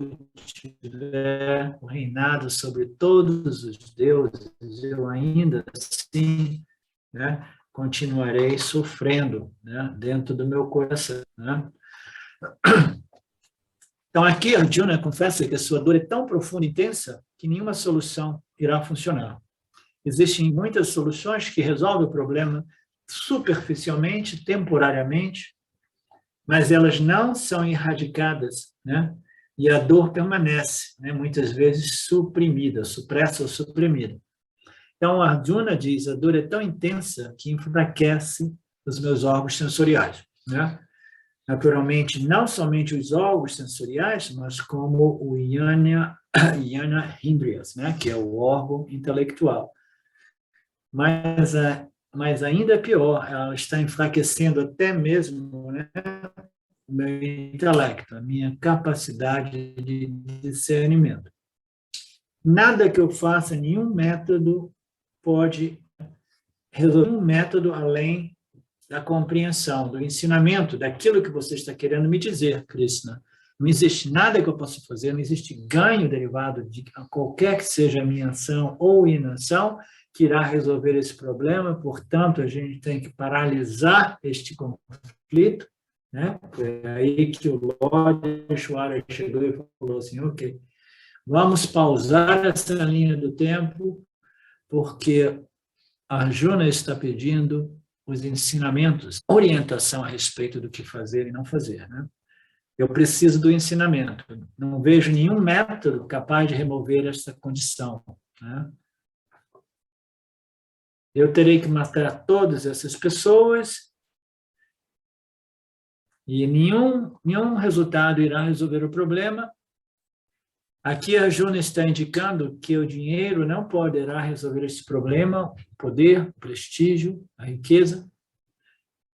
tiver o reinado sobre todos os deuses, eu ainda assim, né, continuarei sofrendo, né, dentro do meu coração. Né? Então, aqui, Arjuna confessa que a sua dor é tão profunda e intensa que nenhuma solução irá funcionar. Existem muitas soluções que resolvem o problema superficialmente, temporariamente, mas elas não são erradicadas, né? E a dor permanece, né? Muitas vezes suprimida, supressa ou suprimida. Então, Arjuna diz, a dor é tão intensa que enfraquece os meus órgãos sensoriais, né? Naturalmente, não somente os órgãos sensoriais, mas como o Jnana Indriyas, né? Que é o órgão intelectual. Mas ainda pior, ela está enfraquecendo até mesmo, né, o meu intelecto, a minha capacidade de discernimento. Nada que eu faça, nenhum método pode resolver um método além da compreensão, do ensinamento, daquilo que você está querendo me dizer, Krishna. Não existe nada que eu possa fazer, não existe ganho derivado de qualquer que seja a minha ação ou inação que irá resolver esse problema, portanto, a gente tem que paralisar este conflito, né? Foi aí que o Lord Ishwara chegou e falou assim, ok, vamos pausar essa linha do tempo, porque Arjuna está pedindo os ensinamentos, orientação a respeito do que fazer e não fazer, né? Eu preciso do ensinamento. Não vejo nenhum método capaz de remover essa condição, né? Eu terei que matar todas essas pessoas e nenhum resultado irá resolver o problema. Aqui a Arjuna está indicando que o dinheiro não poderá resolver esse problema, o poder, o prestígio, a riqueza.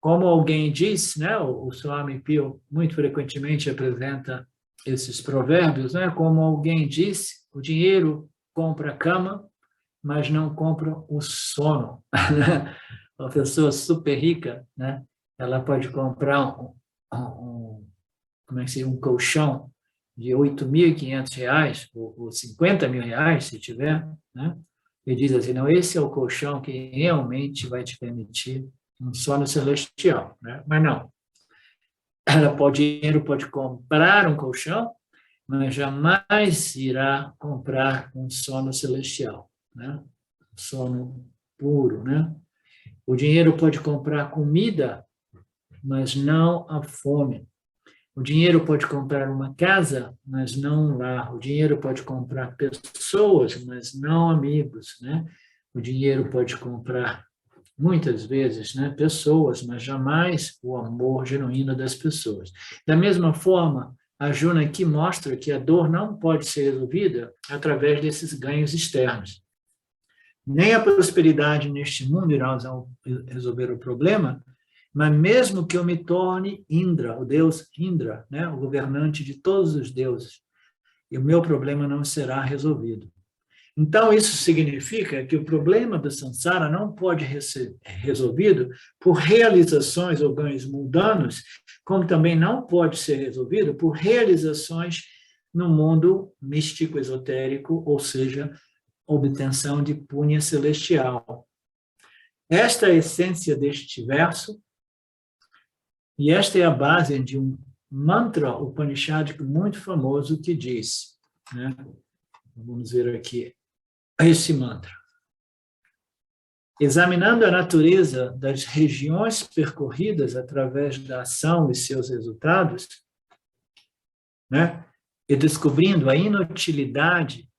Como alguém diz, né, o Swami Pio muito frequentemente apresenta esses provérbios, né, como alguém disse, o dinheiro compra a cama, mas não compra o sono. Uma pessoa super rica, né, ela pode comprar como é que se diz, um colchão de R$ 8.500 ou R$ 50.000, se tiver, né, e diz assim, não, esse é o colchão que realmente vai te permitir um sono celestial, né? Mas não. Dinheiro pode comprar um colchão, mas jamais irá comprar um sono celestial, né? Um sono puro, né? O dinheiro pode comprar comida, mas não a fome. O dinheiro pode comprar uma casa, mas não um lar. O dinheiro pode comprar pessoas, mas não amigos, né? O dinheiro pode comprar muitas vezes, né, pessoas, mas jamais o amor genuíno das pessoas. Da mesma forma, a Arjuna aqui mostra que a dor não pode ser resolvida através desses ganhos externos. Nem a prosperidade neste mundo irá resolver o problema, mas mesmo que eu me torne Indra, o deus Indra, né, o governante de todos os deuses, e o meu problema não será resolvido. Então, isso significa que o problema do samsara não pode ser resolvido por realizações ou ganhos mundanos, como também não pode ser resolvido por realizações no mundo místico esotérico, ou seja, obtenção de punha celestial. Esta é a essência deste verso, e esta é a base de um mantra upanishádico muito famoso que diz, né? Vamos ver aqui esse mantra. Examinando a natureza das regiões percorridas através da ação e seus resultados, né? E descobrindo a inutilidade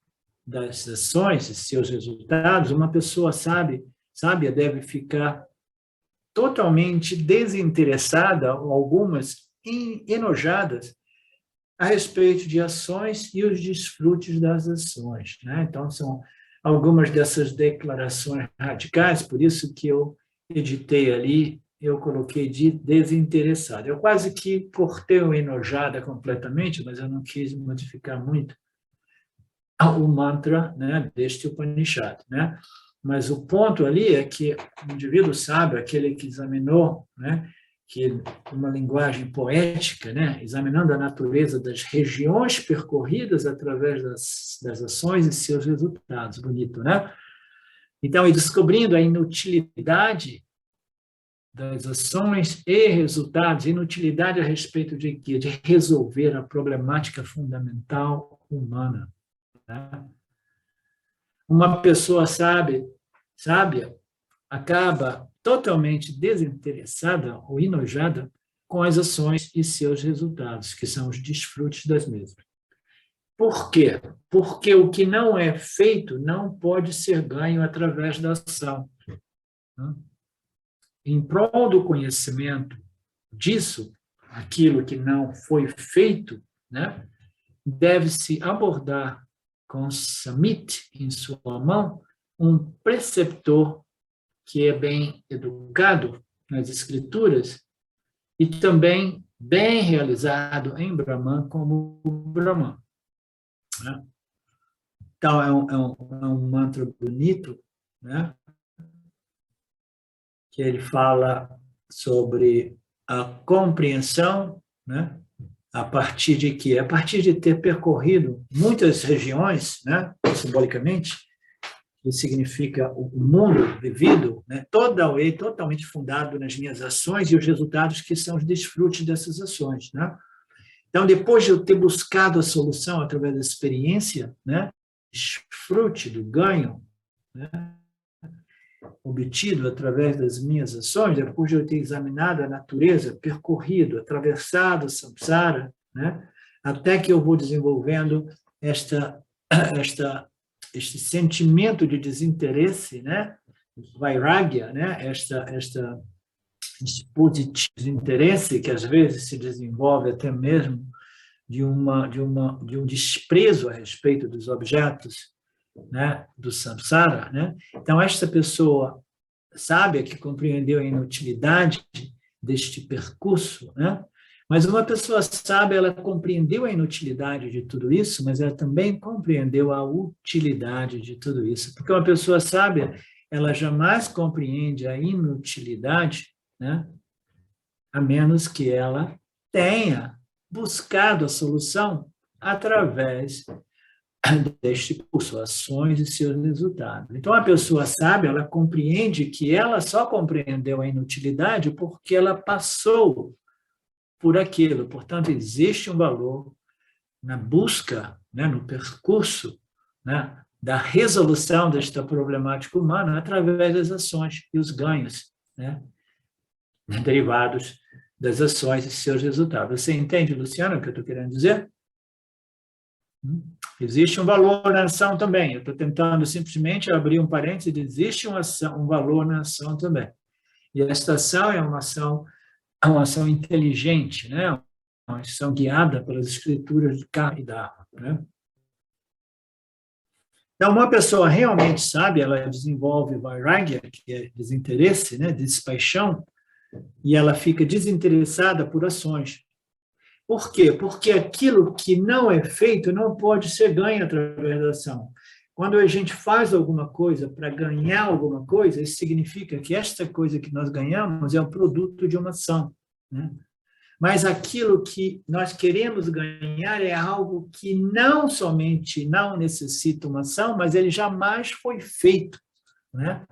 das ações e seus resultados, uma pessoa sábia deve ficar totalmente desinteressada, ou algumas enojadas, a respeito de ações e os desfrutes das ações, né? Então, são algumas dessas declarações radicais, por isso que eu editei ali, eu coloquei de desinteressado. Eu quase que cortei o enojada completamente, mas eu não quis modificar muito o mantra, né, deste Upanishad, né? Mas o ponto ali é que o indivíduo sábio, aquele que examinou, né, que uma linguagem poética, né, examinando a natureza das regiões percorridas através das ações e seus resultados, bonito, né? Então, e descobrindo a inutilidade das ações e resultados, inutilidade a respeito de quê? De resolver a problemática fundamental humana, né? Uma pessoa sábia acaba totalmente desinteressada ou enojada com as ações e seus resultados, que são os desfrutes das mesmas. Por quê? Porque o que não é feito não pode ser ganho através da ação. Em prol do conhecimento disso, aquilo que não foi feito, né, deve-se abordar com samit em sua mão um preceptor que é bem educado nas escrituras e também bem realizado em Brahman como Brahman, né? Então, é um mantra bonito, né? Que ele fala sobre a compreensão, né? A partir de quê? A partir de ter percorrido muitas regiões, né? Simbolicamente, que significa o mundo vivido, né? Totalmente fundado nas minhas ações e os resultados que são os desfrutes dessas ações, né? Então, depois de eu ter buscado a solução através da experiência, né? Desfrute do ganho, né? Obtido através das minhas ações, depois de eu ter examinado a natureza, percorrido, atravessado o samsara, né? Até que eu vou desenvolvendo este sentimento de desinteresse, né? Vairagya, né? Este positivo desinteresse que às vezes se desenvolve até mesmo de um desprezo a respeito dos objetos, né, do samsara, né? Então, esta pessoa sábia que compreendeu a inutilidade deste percurso, né? Mas uma pessoa sábia, ela compreendeu a inutilidade de tudo isso, mas ela também compreendeu a utilidade de tudo isso. Porque uma pessoa sábia, ela jamais compreende a inutilidade, né? A menos que ela tenha buscado a solução através deste curso, ações e seus resultados. Então, a pessoa sábia, ela compreende que ela só compreendeu a inutilidade porque ela passou por aquilo. Portanto, existe um valor na busca, né, no percurso, né, da resolução desta problemática humana através das ações e os ganhos, né, derivados das ações e seus resultados. Você entende, Luciano, o que eu estou querendo dizer? Existe um valor na ação também. Eu estou tentando simplesmente abrir um parênteses e dizer, existe um valor na ação também. E esta ação é uma ação inteligente, né? Uma ação guiada pelas escrituras de Karma e Dharma, né? Então, uma pessoa realmente sábia, ela desenvolve vairagya, que é desinteresse, né? Despaixão, e ela fica desinteressada por ações. Por quê? Porque aquilo que não é feito não pode ser ganho através da ação. Quando a gente faz alguma coisa para ganhar alguma coisa, isso significa que esta coisa que nós ganhamos é o produto de uma ação, né? Mas aquilo que nós queremos ganhar é algo que não somente não necessita uma ação, mas ele jamais foi feito, né?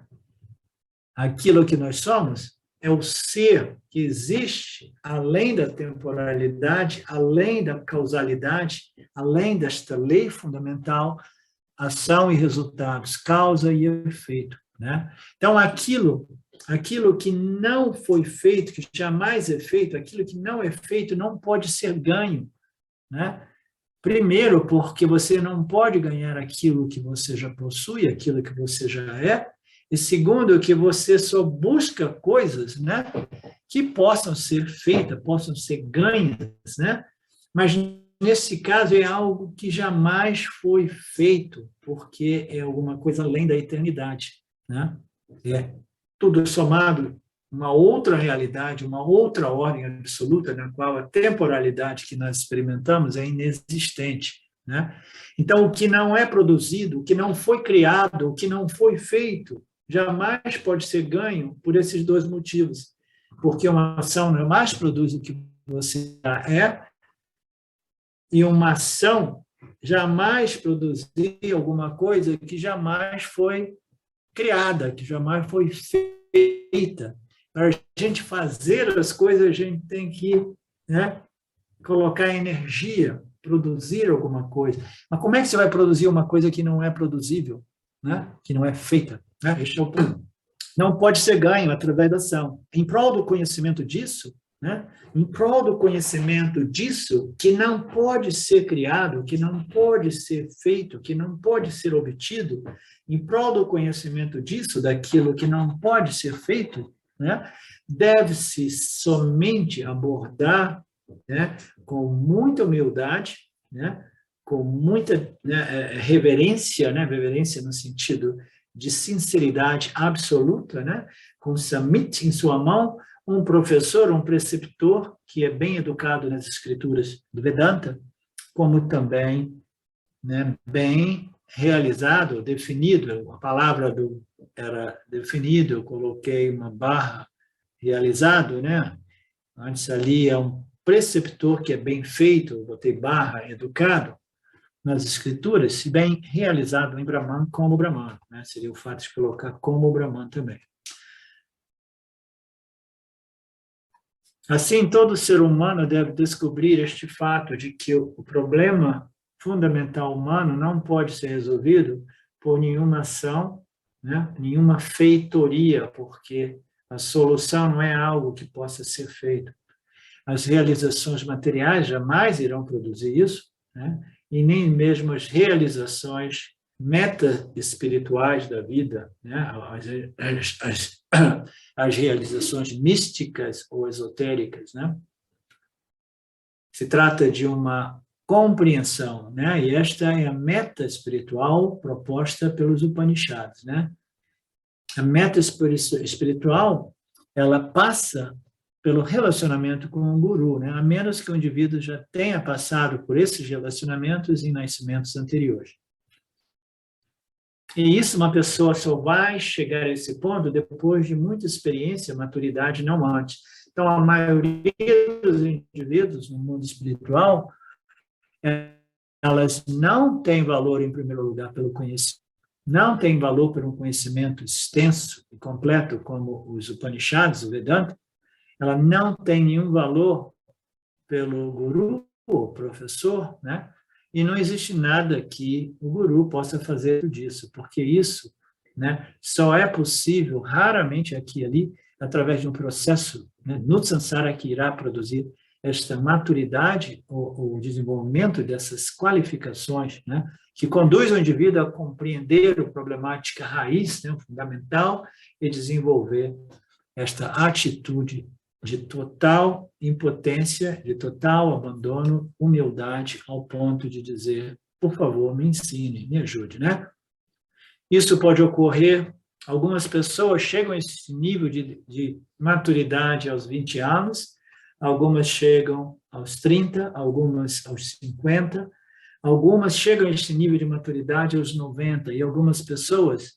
Aquilo que nós somos é o ser que existe além da temporalidade, além da causalidade, além desta lei fundamental, ação e resultados, causa e efeito, né? Então, aquilo que não foi feito, que jamais é feito, aquilo que não é feito não pode ser ganho, né? Primeiro, porque você não pode ganhar aquilo que você já possui, aquilo que você já é, e segundo, que você só busca coisas, né, que possam ser feitas, possam ser ganhas, né? Mas nesse caso é algo que jamais foi feito, porque é alguma coisa além da eternidade, né? É tudo somado uma outra realidade, uma outra ordem absoluta na qual a temporalidade que nós experimentamos é inexistente, né? Então, o que não é produzido, o que não foi criado, o que não foi feito, jamais pode ser ganho por esses dois motivos. Porque uma ação jamais produz o que você é, e uma ação jamais produzir alguma coisa que jamais foi criada, que jamais foi feita. Para a gente fazer as coisas, a gente tem que, né, colocar energia, produzir alguma coisa. Mas como é que você vai produzir uma coisa que não é produzível, né? Que não é feita? Né? Este é o ponto. Não pode ser ganho através da ação. Em prol do conhecimento disso, né? Em prol do conhecimento disso, que não pode ser criado, que não pode ser feito, que não pode ser obtido, em prol do conhecimento disso, daquilo que não pode ser feito, né? Deve-se somente abordar, né, com muita humildade, né, com muita, né, reverência, né, reverência no sentido de sinceridade absoluta, né, com Samit em sua mão, um professor, um preceptor que é bem educado nas escrituras do Vedanta, como também, né, bem realizado, definido, a palavra era definido, eu coloquei uma barra, realizado, né? Antes ali é um preceptor que é bem feito, botei barra, educado, nas escrituras, se bem realizado em Brahman como Brahman, né? Seria o fato de colocar como Brahman também. Assim, todo ser humano deve descobrir este fato de que o problema fundamental humano não pode ser resolvido por nenhuma ação, né? Nenhuma feitoria, porque a solução não é algo que possa ser feito. As realizações materiais jamais irão produzir isso, né? E nem mesmo as realizações meta-espirituais da vida, né? As realizações místicas ou esotéricas, né? Se trata de uma compreensão, né? E esta é a meta espiritual proposta pelos Upanishads, né? A meta espiritual, ela passa pelo relacionamento com o guru, né? A menos que o indivíduo já tenha passado por esses relacionamentos em nascimentos anteriores. E isso uma pessoa só vai chegar a esse ponto depois de muita experiência, maturidade, não antes. Então, a maioria dos indivíduos no mundo espiritual, elas não têm valor, em primeiro lugar, pelo conhecimento, não têm valor por um conhecimento extenso e completo, como os Upanishads, o Vedanta, ela não tem nenhum valor pelo guru, o professor, né? E não existe nada que o guru possa fazer disso, porque isso, né, só é possível, raramente aqui e ali, através de um processo, né, no samsara, que irá produzir esta maturidade, o desenvolvimento dessas qualificações, né, que conduz o indivíduo a compreender a problemática raiz, né, fundamental, e desenvolver esta atitude de total impotência, de total abandono, humildade, ao ponto de dizer, por favor, me ensine, me ajude, né? Isso pode ocorrer, algumas pessoas chegam a esse nível de maturidade aos 20 anos, algumas chegam aos 30, algumas aos 50, algumas chegam a esse nível de maturidade aos 90, e algumas pessoas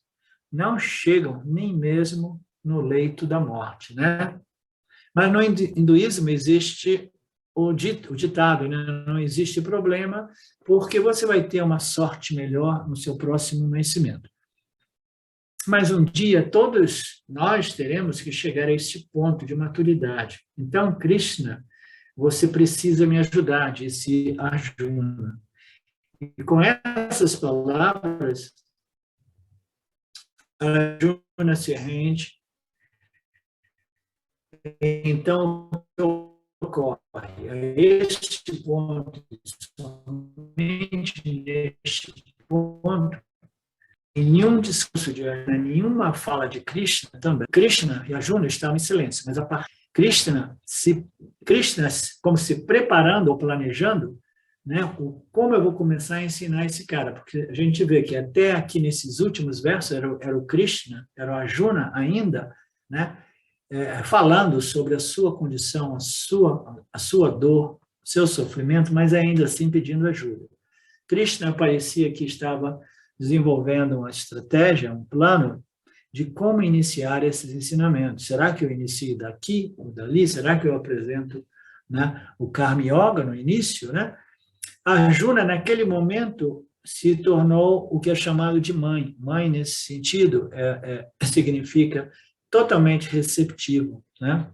não chegam nem mesmo no leito da morte, né? Mas no hinduísmo existe o ditado, né? Não existe problema, porque você vai ter uma sorte melhor no seu próximo nascimento. Mas um dia todos nós teremos que chegar a este ponto de maturidade. Então, Krishna, você precisa me ajudar, disse Arjuna. E com essas palavras, Arjuna se rende. Então, ocorre a este ponto, somente neste ponto, em nenhum discurso de Arjuna, nenhuma fala de Krishna também. Krishna e Arjuna estavam em silêncio, mas a parte Krishna, como se preparando ou planejando, né, como eu vou começar a ensinar esse cara, porque a gente vê que até aqui nesses últimos versos era o Krishna, era o Arjuna ainda, né, falando sobre a sua condição, a sua dor, seu sofrimento, mas ainda assim pedindo ajuda. Krishna parecia que estava desenvolvendo uma estratégia, um plano de como iniciar esses ensinamentos. Será que eu inicio daqui ou dali? Será que eu apresento, né, o Karma Yoga no início? Né? Arjuna, naquele momento, se tornou o que é chamado de mãe. Mãe, nesse sentido, significa totalmente receptivo. Né?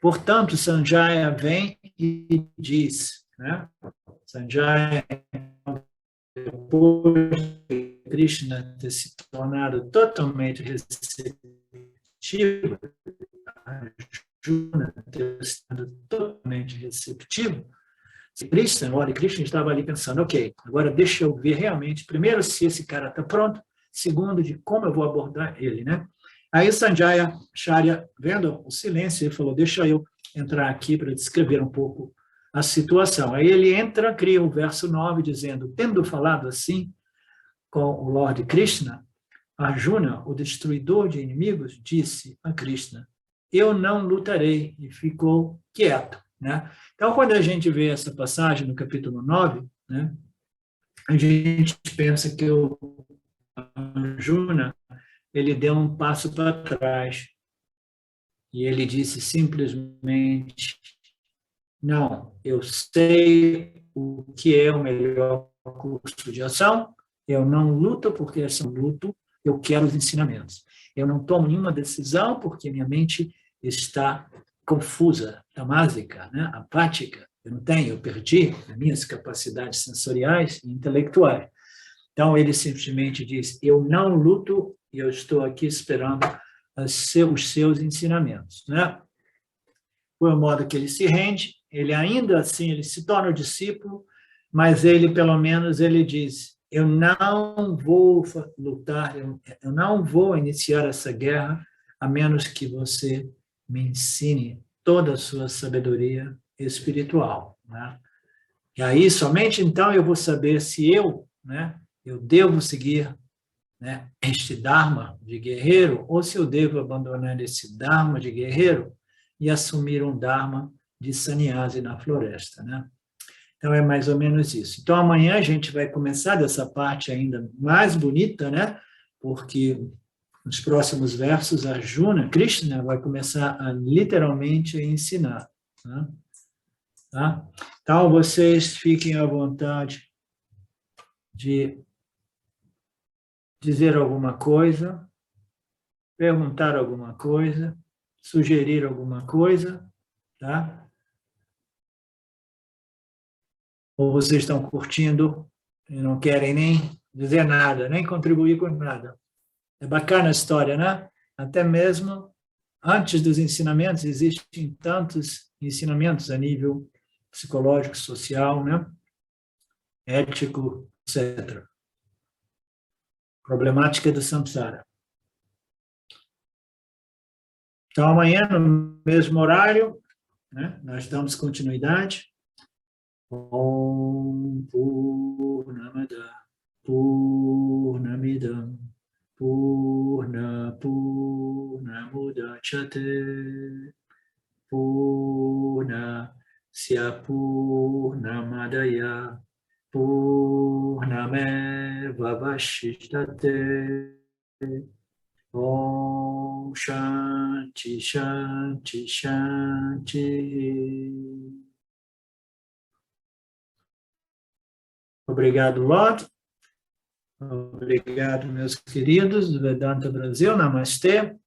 Portanto, Sanjaya vem e diz, né? Sanjaya, depois de Krishna ter se tornado totalmente receptivo, Arjuna ter sido totalmente receptivo, Krishna estava ali pensando, ok, agora deixa eu ver realmente, primeiro, se esse cara está pronto, segundo, de como eu vou abordar ele, né? Aí Sanjaya Acharya, vendo o silêncio, ele falou, deixa eu entrar aqui para descrever um pouco a situação. Aí ele entra, cria o verso 9, dizendo, tendo falado assim com o Lord Krishna, Arjuna, o destruidor de inimigos, disse a Krishna, eu não lutarei, e ficou quieto. Né? Então, quando a gente vê essa passagem no capítulo 9, né, a gente pensa que o Arjuna, ele deu um passo para trás, e ele disse simplesmente, não, eu sei o que é o melhor curso de ação, eu não luto porque eu luto, eu quero os ensinamentos. Eu não tomo nenhuma decisão porque minha mente está confusa, tamásica, né? Apática. Eu perdi as minhas capacidades sensoriais e intelectuais. Então, ele simplesmente diz, eu não luto e eu estou aqui esperando os seus ensinamentos. Né? Por modo que ele se rende, ele ainda assim, ele se torna o discípulo, mas ele, pelo menos, ele diz, eu não vou lutar, eu não vou iniciar essa guerra, a menos que você me ensine toda a sua sabedoria espiritual. Né? E aí, somente então, eu vou saber se eu, né, eu devo seguir, né, este Dharma de guerreiro, ou se eu devo abandonar esse Dharma de guerreiro e assumir um Dharma de sannyasi na floresta, né? Então, é mais ou menos isso. Então, amanhã a gente vai começar dessa parte ainda mais bonita, né? Porque nos próximos versos, Arjuna, Krishna, vai começar a literalmente ensinar. Né? Tá? Então, vocês fiquem à vontade de dizer alguma coisa, perguntar alguma coisa, sugerir alguma coisa, tá? Ou vocês estão curtindo e não querem nem dizer nada, nem contribuir com nada. É bacana a história, né? Até mesmo antes dos ensinamentos, existem tantos ensinamentos a nível psicológico, social, né? Ético, etc. Problemática do samsara. Então, amanhã, no mesmo horário, né, nós damos continuidade. Om Purnamada Purnamidam Purna Purnamudachyate Purnasya Purnamadaya Purnameva Vashishyate Om Shanti Shanti Shanti. Obrigado, Lord. Obrigado, meus queridos do Vedanta Brasil. Namastê.